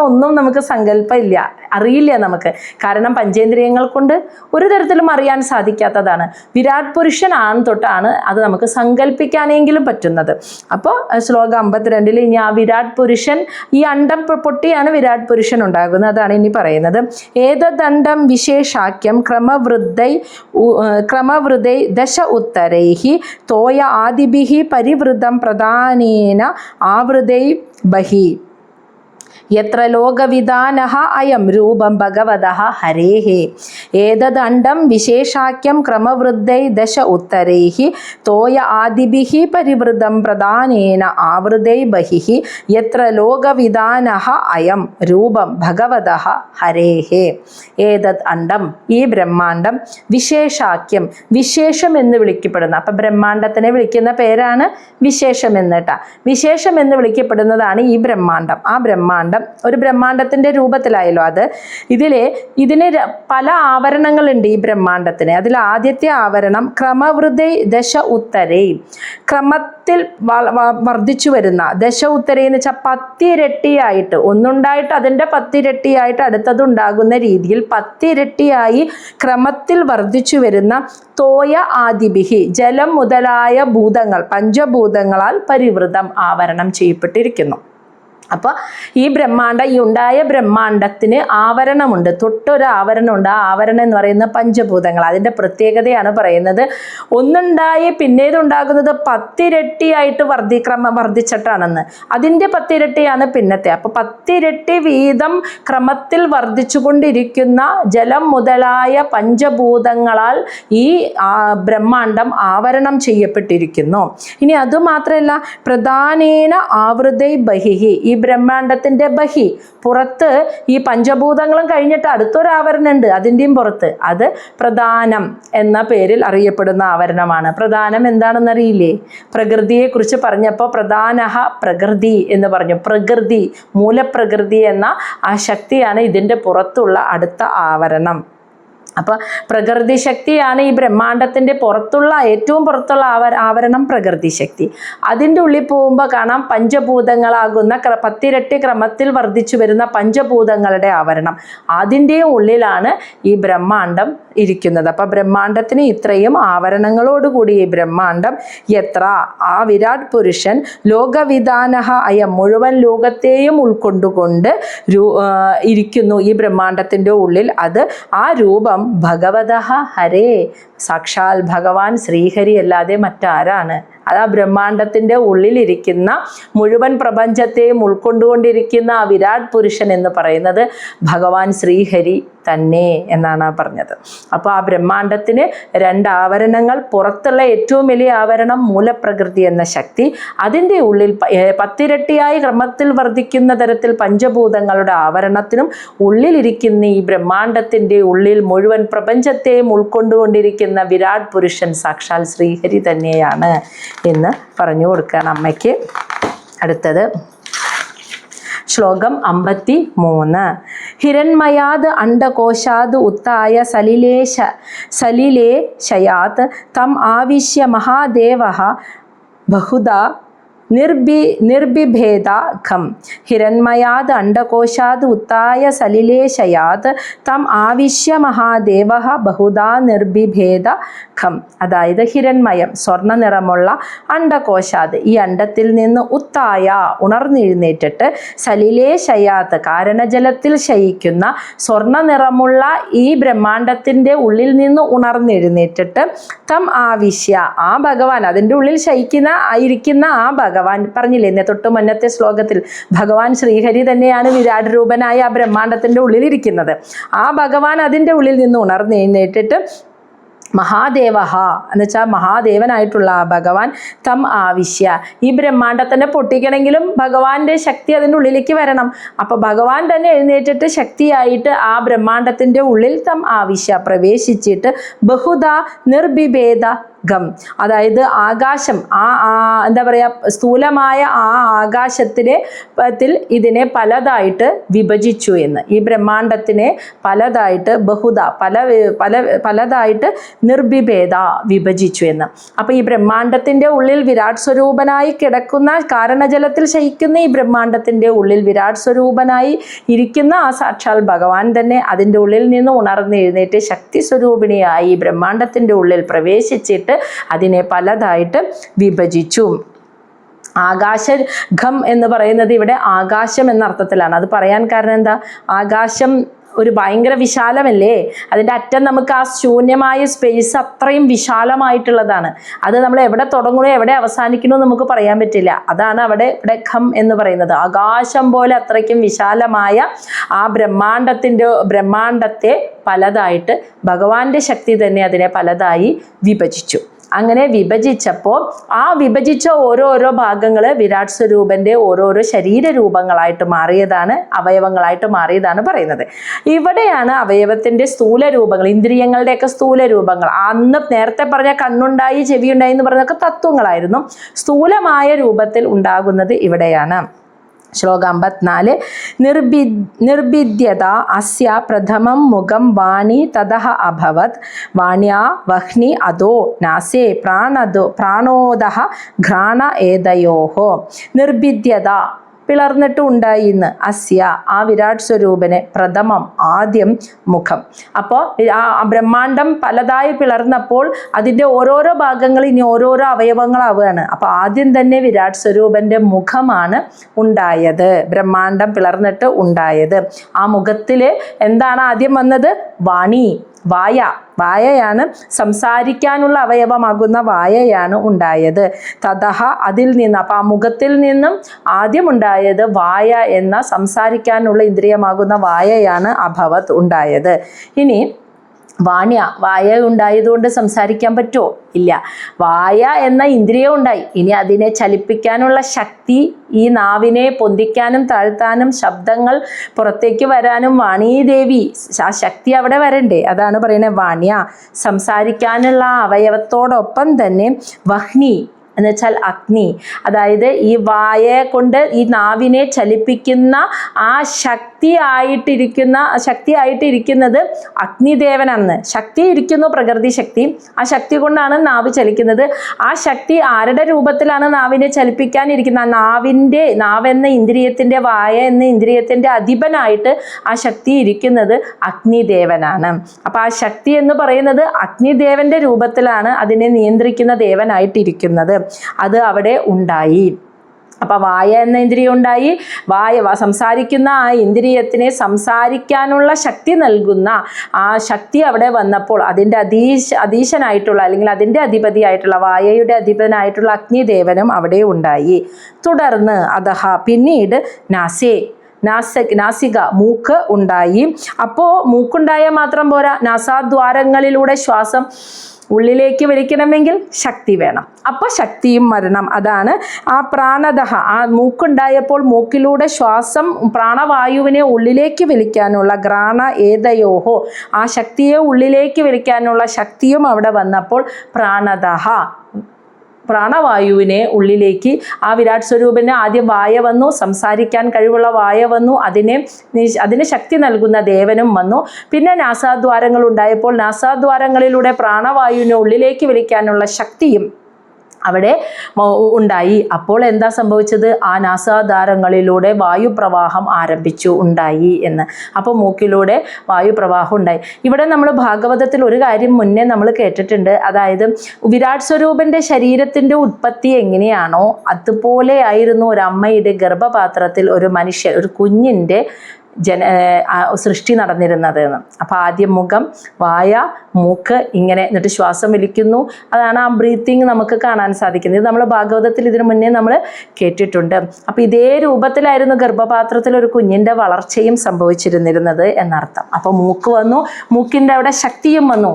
ഒന്നും നമുക്ക് സങ്കല്പം ഇല്ല, അറിയില്ല നമുക്ക്. കാരണം പഞ്ചേന്ദ്രിയങ്ങൾ കൊണ്ട് ഒരു തരത്തിലും അറിയാൻ സാധിക്കാത്തതാണ്. വിരാട് പുരുഷനാണ് തൊട്ടാണ് അത് നമുക്ക് സങ്കല്പിക്കാനെങ്കിലും പറ്റുന്നത്. അപ്പോൾ ശ്ലോകം 52 ഇനി ആ വിരാട് പുരുഷൻ, ഈ അണ്ഡം പൊട്ടിയാണ് വിരാട് പുരുഷൻ ഉണ്ടാകുന്നത്. അതാണ് ഇനി പറയുന്നത്. ഏതദണ്ഡം വിശേഷാക്യം ക്രമവൃതൈ ദശ ഉത്തരൈഹി തോയ ആദിഭിഹി പരിവൃതം പ്രധാനേന ആവൃതൈ ബഹി യത്ര ലോകവിധാനഃ അയം രൂപം ഭഗവതഃ ഹരേഃ. ഏതദണ്ഡം വിശേഷാക്യം ക്രമവൃദ്ധൈ ദശ ഉത്തരൈഃ തോയ ആദിഭിഃ പരിവൃതം പ്രധാനേന ആവൃതൈ ബഹിഃ യത്ര ലോകവിധാനഃ അയം രൂപം ഭഗവതഃ ഹരേഃ. ഏതദ് അണ്ഡം, ഈ ബ്രഹ്മാണ്ഡം, വിശേഷാക്യം, വിശേഷം എന്ന് വിളിക്കപ്പെടുന്ന, അപ്പം ബ്രഹ്മാണ്ഡത്തിനെ വിളിക്കുന്ന പേരാണ് വിശേഷം എന്നിട്ടാ. വിശേഷം എന്ന് വിളിക്കപ്പെടുന്നതാണ് ഈ ബ്രഹ്മാണ്ഡം. ആ ബ്രഹ്മാണ്ഡം ഒരു ബ്രഹ്മാണ്ഡത്തിന്റെ രൂപത്തിലായല്ലോ. ഇതിന് പല ആവരണങ്ങളുണ്ട് ഈ ബ്രഹ്മാണ്ഡത്തിന്. അതിൽ ആദ്യത്തെ ആവരണം ക്രമവൃതൈ ദശ ഉത്തരൈ, ക്രമത്തിൽ വർദ്ധിച്ചു വരുന്ന. ദശ ഉത്തരൈ എന്ന് വെച്ചാൽ 10 ഇരട്ടിയായിട്ട്, ഒന്നുണ്ടായിട്ട് അതിൻ്റെ 10 ഇരട്ടിയായിട്ട് അടുത്തതുണ്ടാകുന്ന രീതിയിൽ 10 ഇരട്ടിയായി ക്രമത്തിൽ വർദ്ധിച്ചു വരുന്ന തോയ ആദിഭിഹി, ജലം മുതലായ ഭൂതങ്ങൾ, പഞ്ചഭൂതങ്ങളാൽ പരിവൃതം, ആവരണം ചെയ്യപ്പെട്ടിരിക്കുന്നു. അപ്പോൾ ഈ ഉണ്ടായ ബ്രഹ്മാണ്ഡത്തിന് ആവരണമുണ്ട്, തൊട്ടൊരു ആവരണമുണ്ട്. ആ ആവരണം എന്ന് പറയുന്ന പഞ്ചഭൂതങ്ങൾ. അതിൻ്റെ പ്രത്യേകതയാണ് പറയുന്നത്. ഒന്നുണ്ടായി പിന്നേതുണ്ടാകുന്നത് 10 ഇരട്ടിയായിട്ട് വർദ്ധിച്ചിട്ടാണെന്ന്. അതിൻ്റെ 10 ഇരട്ടിയാണ് പിന്നത്തെ. അപ്പോൾ 10 ഇരട്ടി വീതം ക്രമത്തിൽ വർദ്ധിച്ചു കൊണ്ടിരിക്കുന്ന ജലം മുതലായ പഞ്ചഭൂതങ്ങളാൽ ഈ ബ്രഹ്മാണ്ഡം ആവരണം ചെയ്യപ്പെട്ടിരിക്കുന്നു. ഇനി അതുമാത്രമല്ല, പ്രധാനേന ആവൃതൈ ബഹിഹി, ഈ ബ്രഹ്മാണ്ഡത്തിന്റെ ബഹി, പുറത്ത് ഈ പഞ്ചഭൂതങ്ങളും കഴിഞ്ഞിട്ട് അടുത്തൊരാവരണമുണ്ട് അതിൻ്റെയും പുറത്ത്. അത് പ്രധാനം എന്ന പേരിൽ അറിയപ്പെടുന്ന ആവരണമാണ്. പ്രധാനം എന്താണെന്നറിയില്ലേ? പ്രകൃതിയെക്കുറിച്ച് പറഞ്ഞപ്പോൾ പ്രധാനഃ പ്രകൃതി എന്ന് പറഞ്ഞു. പ്രകൃതി, മൂലപ്രകൃതി എന്ന ആ ശക്തിയാണ് ഇതിൻ്റെ പുറത്തുള്ള അടുത്ത ആവരണം. അപ്പോൾ പ്രകൃതി ശക്തിയാണ് ഈ ബ്രഹ്മാണ്ഡത്തിൻ്റെ ഏറ്റവും പുറത്തുള്ള ആവരണം പ്രകൃതി ശക്തി. അതിൻ്റെ ഉള്ളിൽ പോകുമ്പോൾ കാണാം പഞ്ചഭൂതങ്ങളാകുന്ന 10 ഇരട്ടി ക്രമത്തിൽ വർദ്ധിച്ചു വരുന്ന പഞ്ചഭൂതങ്ങളുടെ ആവരണം. അതിൻ്റെ ഉള്ളിലാണ് ഈ ബ്രഹ്മാണ്ഡം ഇരിക്കുന്നത്. അപ്പോൾ ബ്രഹ്മാണ്ഡത്തിന് ഇത്രയും ആവരണങ്ങളോടുകൂടി ഈ ബ്രഹ്മാണ്ഡം എത്ര, ആ വിരാട് പുരുഷൻ ലോകവിധാനഃ അയം, മുഴുവൻ ലോകത്തെയും ഉൾക്കൊണ്ടുകൊണ്ട് ഇരിക്കുന്നു ഈ ബ്രഹ്മാണ്ഡത്തിൻ്റെ ഉള്ളിൽ. അത് ആ രൂപം ഭഗവതഃ ഹരേ, സാക്ഷാൽ ഭഗവാൻ ശ്രീഹരി അല്ലാതെ മറ്റാരാണ്? അത് ആ ബ്രഹ്മാണ്ടത്തിൻ്റെ ഉള്ളിലിരിക്കുന്ന മുഴുവൻ പ്രപഞ്ചത്തെയും ഉൾക്കൊണ്ടുകൊണ്ടിരിക്കുന്ന ആ വിരാട് പുരുഷൻ എന്ന് പറയുന്നത് ഭഗവാൻ ശ്രീഹരി തന്നെ എന്നാണ് പറഞ്ഞത്. അപ്പോൾ ആ ബ്രഹ്മാണ്ടത്തിന് 2 ആവരണങ്ങൾ. പുറത്തുള്ള ഏറ്റവും വലിയ ആവരണം മൂലപ്രകൃതി എന്ന ശക്തി, അതിൻ്റെ ഉള്ളിൽ 10 ഇരട്ടിയായി ക്രമത്തിൽ വർദ്ധിക്കുന്ന തരത്തിൽ പഞ്ചഭൂതങ്ങളുടെ ആവരണത്തിനും ഉള്ളിലിരിക്കുന്ന ഈ ബ്രഹ്മാണ്ടത്തിൻ്റെ ഉള്ളിൽ മുഴുവൻ പ്രപഞ്ചത്തെയും ഉൾക്കൊണ്ടുകൊണ്ടിരിക്കുന്ന വിരാട് പുരുഷൻ സാക്ഷാൽ ശ്രീഹരി തന്നെയാണ് എന്ന് പറഞ്ഞു കൊടുക്കുകയാണ് അമ്മയ്ക്ക്. അടുത്തത് ശ്ലോകം 53. ഹിരൺമയാത് അണ്ഡകോശാത് ഉത്തായ സലിലേശയാത് തം ആവിശ്യ മഹാദേവഃ ബഹുധാ നിർബിഭേദാഖം. ഹിരൺമയാത് അണ്ഡകോശാത് ഉത്തായ സലിലേശയാത് തം ആവിശ്യ മഹാദേവഃ ബഹുധാ നിർബിഭേദാഖം. അതായത് ഹിരൺമയം സ്വർണ്ണ നിറമുള്ള അണ്ഡകോശാത് ഈ അണ്ഡത്തിൽ നിന്ന് ഉത്തായ ഉണർന്നെഴുന്നേറ്റിട്ട് സലിലേശയാത് കാരണജലത്തിൽ ശയിക്കുന്ന സ്വർണ്ണ നിറമുള്ള ഈ ബ്രഹ്മാണ്ടത്തിൻ്റെ ഉള്ളിൽ നിന്ന് ഉണർന്നെഴുന്നേറ്റിട്ട് തം ആവിശ്യ ആ ഭഗവാൻ അതിൻ്റെ ഉള്ളിൽ ഇരിക്കുന്ന ആ ഭഗവാൻ പറഞ്ഞില്ലേ തൊട്ട് മുന്നത്തെ ശ്ലോകത്തിൽ ഭഗവാൻ ശ്രീഹരി തന്നെയാണ് വിരാട് രൂപനായ ആ ബ്രഹ്മാണ്ടത്തിൻ്റെ ഉള്ളിലിരിക്കുന്നത്. ആ ഭഗവാൻ അതിൻ്റെ ഉള്ളിൽ നിന്ന് ഉണർന്നെഴുന്നേറ്റിട്ട് മഹാദേവ എന്ന് വെച്ചാൽ മഹാദേവനായിട്ടുള്ള ആ ഭഗവാൻ തം ആവിശ്യ ഈ ബ്രഹ്മാണ്ടത്തിനെ പൊട്ടിക്കണമെങ്കിലും ഭഗവാന്റെ ശക്തി അതിൻ്റെ ഉള്ളിലേക്ക് വരണം. അപ്പോൾ ഭഗവാൻ തന്നെ എഴുന്നേറ്റിട്ട് ശക്തിയായിട്ട് ആ ബ്രഹ്മാണ്ടത്തിൻ്റെ ഉള്ളിൽ തം ആവിശ്യ പ്രവേശിച്ചിട്ട് ബഹുധാ നിർബിഭേദ ഗം അതായത് ആകാശം എന്താ പറയുക സ്ഥൂലമായ ആ ആകാശത്തിനെ ഇതിനെ പലതായിട്ട് വിഭജിച്ചു എന്ന് ഈ ബ്രഹ്മാണ്ടത്തിനെ പലതായിട്ട് പലതായിട്ട് നിർബിഭേദ വിഭജിച്ചു എന്ന്. അപ്പോൾ ഈ ബ്രഹ്മാണ്ടത്തിൻ്റെ ഉള്ളിൽ വിരാട് സ്വരൂപനായി കിടക്കുന്ന കാരണജലത്തിൽ ശയിക്കുന്ന ഈ ബ്രഹ്മാണ്ടത്തിൻ്റെ ഉള്ളിൽ വിരാട് സ്വരൂപനായി ഇരിക്കുന്ന ആ സാക്ഷാൽ ഭഗവാൻ തന്നെ അതിൻ്റെ ഉള്ളിൽ നിന്ന് ഉണർന്നെഴുന്നേറ്റ് ശക്തി സ്വരൂപിണിയായി ഈ ബ്രഹ്മാണ്ടത്തിൻ്റെ ഉള്ളിൽ പ്രവേശിച്ചിട്ട് അതിനെ പലതായിട്ട് വിഭജിച്ചു. ആകാശഘം എന്ന് പറയുന്നത് ഇവിടെ ആകാശം എന്ന അർത്ഥത്തിലാണ്. അത് പറയാൻ കാരണം എന്താ? ആകാശം ഒരു ഭയങ്കര വിശാലമല്ലേ, അതിൻ്റെ അറ്റം നമുക്ക് ആ ശൂന്യമായ സ്പേസ് അത്രയും വിശാലമായിട്ടുള്ളതാണ്. അത് നമ്മൾ എവിടെ തുടങ്ങണോ എവിടെ അവസാനിക്കണോ നമുക്ക് പറയാൻ പറ്റില്ല. അതാണ് ഇവിടെ ഖം എന്ന് പറയുന്നത്. ആകാശം പോലെ അത്രയ്ക്കും വിശാലമായ ആ ബ്രഹ്മാണ്ടത്തെ പലതായിട്ട് ഭഗവാന്റെ ശക്തി തന്നെ അതിനെ പലതായി വിഭജിച്ചു. അങ്ങനെ വിഭജിച്ചപ്പോൾ ആ വിഭജിച്ച ഓരോരോ ഭാഗങ്ങൾ വിരാട് സ്വരൂപൻ്റെ ഓരോരോ ശരീരരൂപങ്ങളായിട്ട് മാറിയതാണ്, അവയവങ്ങളായിട്ട് മാറിയതാണ് പറയുന്നത്. ഇവിടെയാണ് അവയവത്തിൻ്റെ സ്ഥൂല രൂപങ്ങൾ, ഇന്ദ്രിയങ്ങളുടെയൊക്കെ സ്ഥൂല രൂപങ്ങൾ. അന്ന് നേരത്തെ പറഞ്ഞ കണ്ണുണ്ടായി ചെവിയുണ്ടായി എന്ന് പറഞ്ഞൊക്കെ തത്വങ്ങളായിരുന്നു. സ്ഥൂലമായ രൂപത്തിൽ ഉണ്ടാകുന്നത് ഇവിടെയാണ്. ശ്ലോകം 54. നിർബിദ്യത അസ്യ പ്രഥമം മുഖം വാണി തതഃ അഭവത് വാണ്യാ വഹ്നി അദോ നാസേ പ്രാണോദഃ ഘ്രാണ ഏതയോഃ. നിർബിദ്യത പിളർന്നിട്ട് ഉണ്ടായി എന്ന് അസ്യ ആ വിരാട് സ്വരൂപനെ പ്രഥമം ആദ്യം മുഖം. അപ്പോൾ ആ ബ്രഹ്മാണ്ടം പലതായി പിളർന്നപ്പോൾ അതിൻ്റെ ഓരോരോ ഭാഗങ്ങൾ ഇനി ഓരോരോ അവയവങ്ങളാവുകയാണ്. അപ്പോൾ ആദ്യം തന്നെ വിരാട് സ്വരൂപൻ്റെ മുഖമാണ് ഉണ്ടായത്, ബ്രഹ്മാണ്ടം പിളർന്നിട്ട് ഉണ്ടായത്. ആ മുഖത്തിൽ എന്താണ് ആദ്യം വന്നത്? വാണി, വായയാണ്, സംസാരിക്കാനുള്ള അവയവമാകുന്ന വായയാണ് ഉണ്ടായത്. തതഃ അതിൽ നിന്ന്, അപ്പം ആ മുഖത്തിൽ നിന്നും ആദ്യം ഉണ്ടായത് വായ എന്ന സംസാരിക്കാനുള്ള ഇന്ദ്രിയമാകുന്ന വായയാണ് അഭവത് ഉണ്ടായത്. ഇനി വായ ഉണ്ടായതുകൊണ്ട് സംസാരിക്കാൻ പറ്റുമോ? ഇല്ല. വായ എന്ന ഇന്ദ്രിയം ഉണ്ടായി. ഇനി അതിനെ ചലിപ്പിക്കാനുള്ള ശക്തി, ഈ നാവിനെ പൊന്തിക്കാനും താഴ്ത്താനും ശബ്ദങ്ങൾ പുറത്തേക്ക് വരാനും വാണീദേവി ആ ശക്തി അവിടെ വരണ്ടേ? അതാണ് പറയുന്നത് വാണ്യ. സംസാരിക്കാനുള്ള അവയവത്തോടൊപ്പം തന്നെ വഹ്നി എന്ന് വെച്ചാൽ അഗ്നി, അതായത് ഈ വായയെ കൊണ്ട് ഈ നാവിനെ ചലിപ്പിക്കുന്ന ആ ശക്തിയായിട്ടിരിക്കുന്നത് അഗ്നിദേവനാണ്. ശക്തി ഇരിക്കുന്നു, പ്രകൃതി ശക്തി. ആ ശക്തി കൊണ്ടാണ് നാവ് ചലിക്കുന്നത്. ആ ശക്തി ആരുടെ രൂപത്തിലാണ് നാവിനെ ചലിപ്പിക്കാനിരിക്കുന്നത്? നാവെന്ന ഇന്ദ്രിയത്തിൻ്റെ, വായ എന്ന ഇന്ദ്രിയത്തിൻ്റെ അധിപനായിട്ട് ആ ശക്തി ഇരിക്കുന്നത് അഗ്നിദേവനാണ്. അപ്പം ആ ശക്തി എന്ന് പറയുന്നത് അഗ്നിദേവന്റെ രൂപത്തിലാണ് അതിനെ നിയന്ത്രിക്കുന്ന ദേവനായിട്ടിരിക്കുന്നത്. അത് അവിടെ ഉണ്ടായി. അപ്പം വായ എന്ന ഇന്ദ്രിയം ഉണ്ടായി. സംസാരിക്കുന്ന ആ ഇന്ദ്രിയത്തിനെ സംസാരിക്കാനുള്ള ശക്തി നൽകുന്ന ആ ശക്തി അവിടെ വന്നപ്പോൾ അതിൻ്റെ അധീശനായിട്ടുള്ള അല്ലെങ്കിൽ അതിൻ്റെ അധിപതിയായിട്ടുള്ള വായയുടെ അധിപനായിട്ടുള്ള അഗ്നിദേവനും അവിടെ ഉണ്ടായി. തുടർന്ന് അധഹ പിന്നീട് നാസിക മൂക്ക് ഉണ്ടായി. അപ്പോൾ മൂക്കുണ്ടായാൽ മാത്രം പോരാ, നാസാദ്വാരങ്ങളിലൂടെ ശ്വാസം ഉള്ളിലേക്ക് വലിക്കണമെങ്കിൽ ശക്തി വേണം. അപ്പോൾ ശക്തിയും വരണം. അതാണ് ആ പ്രാണദഹ. ആ മൂക്കുണ്ടായപ്പോൾ മൂക്കിലൂടെ ശ്വാസം പ്രാണവായുവിനെ ഉള്ളിലേക്ക് വലിക്കാനുള്ള ഗ്രാണ ഏതയോഹോ ആ ശക്തിയെ ഉള്ളിലേക്ക് വലിക്കാനുള്ള ശക്തിയും അവിടെ വന്നപ്പോൾ പ്രാണദഹ പ്രാണവായുവിനെ ഉള്ളിലേക്ക് ആ വിരാട് സ്വരൂപന് ആദ്യം വായ വന്നു, സംസാരിക്കാൻ കഴിവുള്ള വായ വന്നു, അതിന് ശക്തി നൽകുന്ന ദേവനും വന്നു. പിന്നെ നാസാദ്വാരങ്ങൾ ഉണ്ടായപ്പോൾ നാസാദ്വാരങ്ങളിലൂടെ പ്രാണവായുവിനെ ഉള്ളിലേക്ക് വലിക്കാനുള്ള ശക്തിയും അവിടെ ഉണ്ടായി. അപ്പോൾ എന്താ സംഭവിച്ചത്? ആ നാസാദ്വാരങ്ങളിലൂടെ വായുപ്രവാഹം ഉണ്ടായി എന്ന്. അപ്പോൾ മൂക്കിലൂടെ വായുപ്രവാഹം ഉണ്ടായി. ഇവിടെ നമ്മൾ ഭാഗവതത്തിൽ ഒരു കാര്യം മുന്നേ നമ്മൾ കേട്ടിട്ടുണ്ട്. അതായത് വിരാട് സ്വരൂപന്റെ ശരീരത്തിന്റെ ഉത്പത്തി എങ്ങനെയാണോ അതുപോലെ ആയിരുന്നു ഒരു അമ്മയുടെ ഗർഭപാത്രത്തിൽ ഒരു മനുഷ്യൻ, ഒരു കുഞ്ഞിൻ്റെ സൃഷ്ടി നടന്നിരുന്നത് എന്ന്. അപ്പോൾ ആദ്യം മുഖം, വായ, മൂക്ക്, ഇങ്ങനെ എന്നിട്ട് ശ്വാസം വലിക്കുന്നു. അതാണ് ആ ബ്രീത്തിങ് നമുക്ക് കാണാൻ സാധിക്കുന്നത്. ഇത് നമ്മൾ ഭാഗവതത്തിൽ ഇതിനു മുന്നേ നമ്മൾ കേട്ടിട്ടുണ്ട്. അപ്പോൾ ഇതേ രൂപത്തിലായിരുന്നു ഗർഭപാത്രത്തിൽ ഒരു കുഞ്ഞിൻ്റെ വളർച്ചയും സംഭവിച്ചിരുന്നിരുന്നത് എന്നർത്ഥം. അപ്പോൾ മൂക്ക് വന്നു, മൂക്കിൻ്റെ അവിടെ ശക്തിയും വന്നു,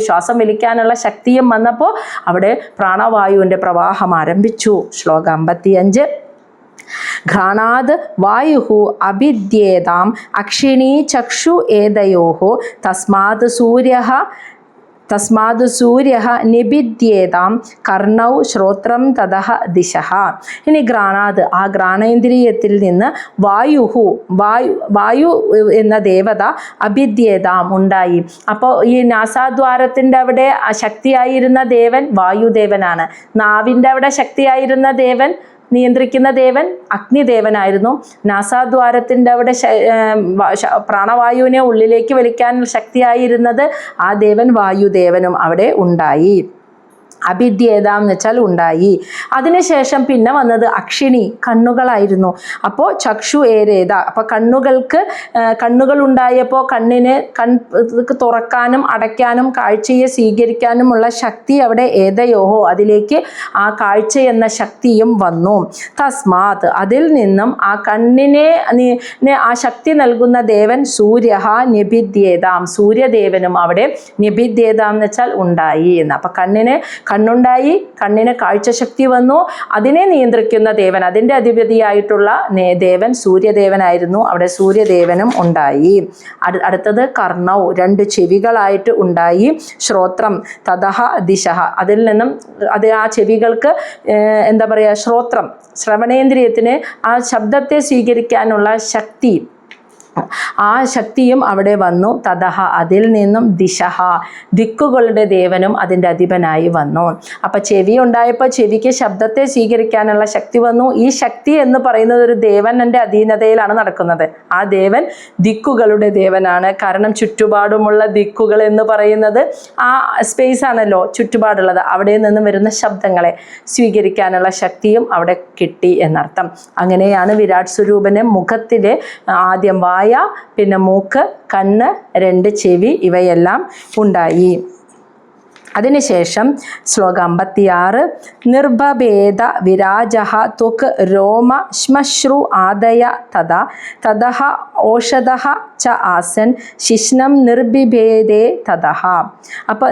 ശ്വാസം വലിക്കാനുള്ള ശക്തിയും വന്നപ്പോൾ അവിടെ പ്രാണവായുവിൻ്റെ പ്രവാഹം ആരംഭിച്ചു. ശ്ലോകം 55. ഘ്രാണാത് വായു അഭിദ്യേതാം അക്ഷിണീ ചക്ഷു ഏതയോः തസ്മാത് സൂര്യ നിബിദ്യേതാം കർണൗ ശ്രോത്രം തതഃ ദിശഃ. ഇനി ഘ്രാണാത് ആ ഘ്രാണേന്ദ്രിയത്തിൽ നിന്ന് വായു എന്ന ദേവത അഭിദ്യേതാം ഉണ്ടായി. അപ്പോൾ ഈ നാസാദ്വാരത്തിൻ്റെ അവിടെ ശക്തിയായിരുന്ന ദേവൻ വായുദേവനാണ്. നാവിൻ്റെ അവിടെ ശക്തിയായിരുന്ന ദേവൻ, നിയന്ത്രിക്കുന്ന ദേവൻ അഗ്നിദേവനായിരുന്നു. നാസാദ്വാരത്തിൻ്റെ അവിടെ പ്രാണവായുവിനെ ഉള്ളിലേക്ക് വലിക്കാൻ ശക്തിയായിരുന്നത് ആ ദേവൻ വായുദേവനും അവിടെ ഉണ്ടായി. അഭിദ്യേതാം എന്ന് വെച്ചാൽ ഉണ്ടായി. അതിനുശേഷം പിന്നെ വന്നത് അക്ഷിണി, കണ്ണുകളായിരുന്നു. അപ്പോൾ ചക്ഷു ഏരേത, അപ്പോൾ കണ്ണുകൾ ഉണ്ടായപ്പോൾ കണ്ണിന് തുറക്കാനും അടയ്ക്കാനും കാഴ്ചയെ സ്വീകരിക്കാനുമുള്ള ശക്തി അവിടെ ഏതയോഹോ അതിലേക്ക് ആ കാഴ്ച എന്ന ശക്തിയും വന്നു. തസ്മാത് അതിൽ നിന്നും ആ കണ്ണിനെ ആ ശക്തി നൽകുന്ന ദേവൻ സൂര്യ നിബിദ്യേതാം, സൂര്യദേവനും അവിടെ നിബിദ്യേതാം എന്ന് വെച്ചാൽ ഉണ്ടായി എന്ന്. അപ്പം കണ്ണുണ്ടായി, കണ്ണിന് കാഴ്ചശക്തി വന്നു, അതിനെ നിയന്ത്രിക്കുന്ന ദേവൻ, അതിൻ്റെ അധിപതിയായിട്ടുള്ള ദേവൻ സൂര്യദേവനായിരുന്നു. അവിടെ സൂര്യദേവനും ഉണ്ടായി. അടുത്തത് കർണൗ, 2 ചെവികളായിട്ട് ഉണ്ടായി. ശ്രോത്രം തതഃ ദിശഃ, അതിൽ നിന്നും ആ ചെവികൾക്ക് എന്താ പറയുക, ശ്രോത്രം, ശ്രവണേന്ദ്രിയത്തിന് ആ ശബ്ദത്തെ സ്വീകരിക്കാനുള്ള ശക്തി, ആ ശക്തിയും അവിടെ വന്നു. തതഃ അതിൽ നിന്നും ദിശഃ, ദിക്കുകളുടെ ദേവനും അതിൻ്റെ അധിപനായി വന്നു. അപ്പം ചെവി ഉണ്ടായപ്പോൾ ചെവിക്ക് ശബ്ദത്തെ സ്വീകരിക്കാനുള്ള ശക്തി വന്നു. ഈ ശക്തി എന്ന് പറയുന്നത് ഒരു ദേവൻ്റെ അധീനതയിലാണ് നടക്കുന്നത്. ആ ദേവൻ ദിക്കുകളുടെ ദേവനാണ്. കാരണം ചുറ്റുപാടുമുള്ള ദിക്കുകൾ എന്ന് പറയുന്നത് ആ സ്പേസ് ആണല്ലോ ചുറ്റുപാടുള്ളത്. അവിടെ നിന്നും വരുന്ന ശബ്ദങ്ങളെ സ്വീകരിക്കാനുള്ള ശക്തിയും അവിടെ കിട്ടി എന്നർത്ഥം. അങ്ങനെയാണ് വിരാട് സ്വരൂപന് മുഖത്തിലെ ആദ്യം വായ, പിന്നെ മൂക്ക്, കണ്ണ്, 2 ചെവി ഇവയെല്ലാം ഉണ്ടായി. അതിനുശേഷം ശ്ലോകം 56. നിർഭഭേദ വിരാജഃ ത്വക് രോമ ശ്മശ്രു ആദയ തതഃ ഓഷധഃ ച ആസൻ ശിഷ്ണം നിർഭിഭേദേ തതഃ. അപ്പോൾ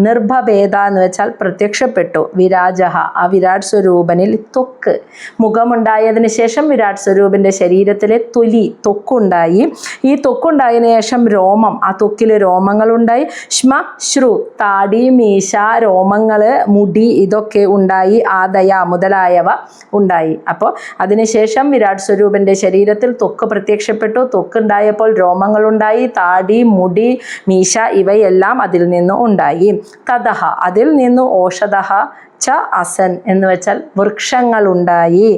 നിർഭഭേദ എന്ന് വെച്ചാൽ പ്രത്യക്ഷപ്പെട്ടു. വിരാജഃ ആ വിരാട് സ്വരൂപനിൽ ത്വക്ക്, മുഖമുണ്ടായതിനു ശേഷം വിരാട് സ്വരൂപൻ്റെ ശരീരത്തിലെ ത്വക്കുണ്ടായി. ഈ ത്വക്കുണ്ടായതിനു ശേഷം രോമം, ആ ത്വക്കിൽ രോമങ്ങളുണ്ടായി. ശ്രു താടി, മീശ, രോമങ്ങൾ, മുടി ഇതൊക്കെ ഉണ്ടായി. ആദയ മുതലായവ ഉണ്ടായി. അപ്പോൾ അതിനുശേഷം വിരാട് സ്വരൂപൻ്റെ ശരീരത്തിൽ ത്വക്ക് പ്രത്യക്ഷപ്പെട്ടു. ത്വക്കുണ്ടായപ്പോൾ രോമങ്ങളുണ്ടായി, താടി, മുടി, മീശ ഇവയെല്ലാം അതിൽ നിന്ന് ഉണ്ടായി. തതഃ അതിൽ നിന്ന് ഓഷധഃ ച അസൻ എന്ന് വെച്ചാൽ വൃക്ഷങ്ങളുണ്ടായി.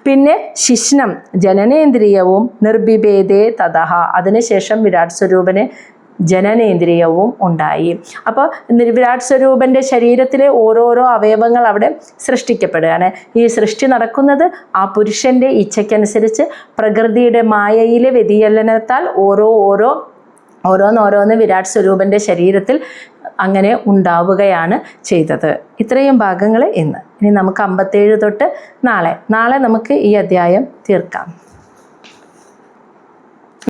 പിന്നെ ശിഷ്ണം ജനനേന്ദ്രിയവും നിർഭിഭേദേ തതഃ അതിനുശേഷം വിരാട് സ്വരൂപനെ ജനനേന്ദ്രിയവും ഉണ്ടായി. അപ്പോൾ വിരാട് സ്വരൂപൻ്റെ ശരീരത്തിലെ ഓരോരോ അവയവങ്ങൾ അവിടെ സൃഷ്ടിക്കപ്പെടുകയാണ്. ഈ സൃഷ്ടി നടക്കുന്നത് ആ പുരുഷൻ്റെ ഇച്ഛയ്ക്കനുസരിച്ച് പ്രകൃതിയുടെ മായയിലെ വ്യതിചലനത്താൽ ഓരോന്നോരോന്ന് വിരാട് സ്വരൂപൻ്റെ ശരീരത്തിൽ അങ്ങനെ ഉണ്ടാവുകയാണ് ചെയ്തത്. ഇത്രയും ഭാഗങ്ങൾ ഇന്ന്. ഇനി നമുക്ക് 57 തൊട്ട് നാളെ നമുക്ക് ഈ അധ്യായം തീർക്കാം.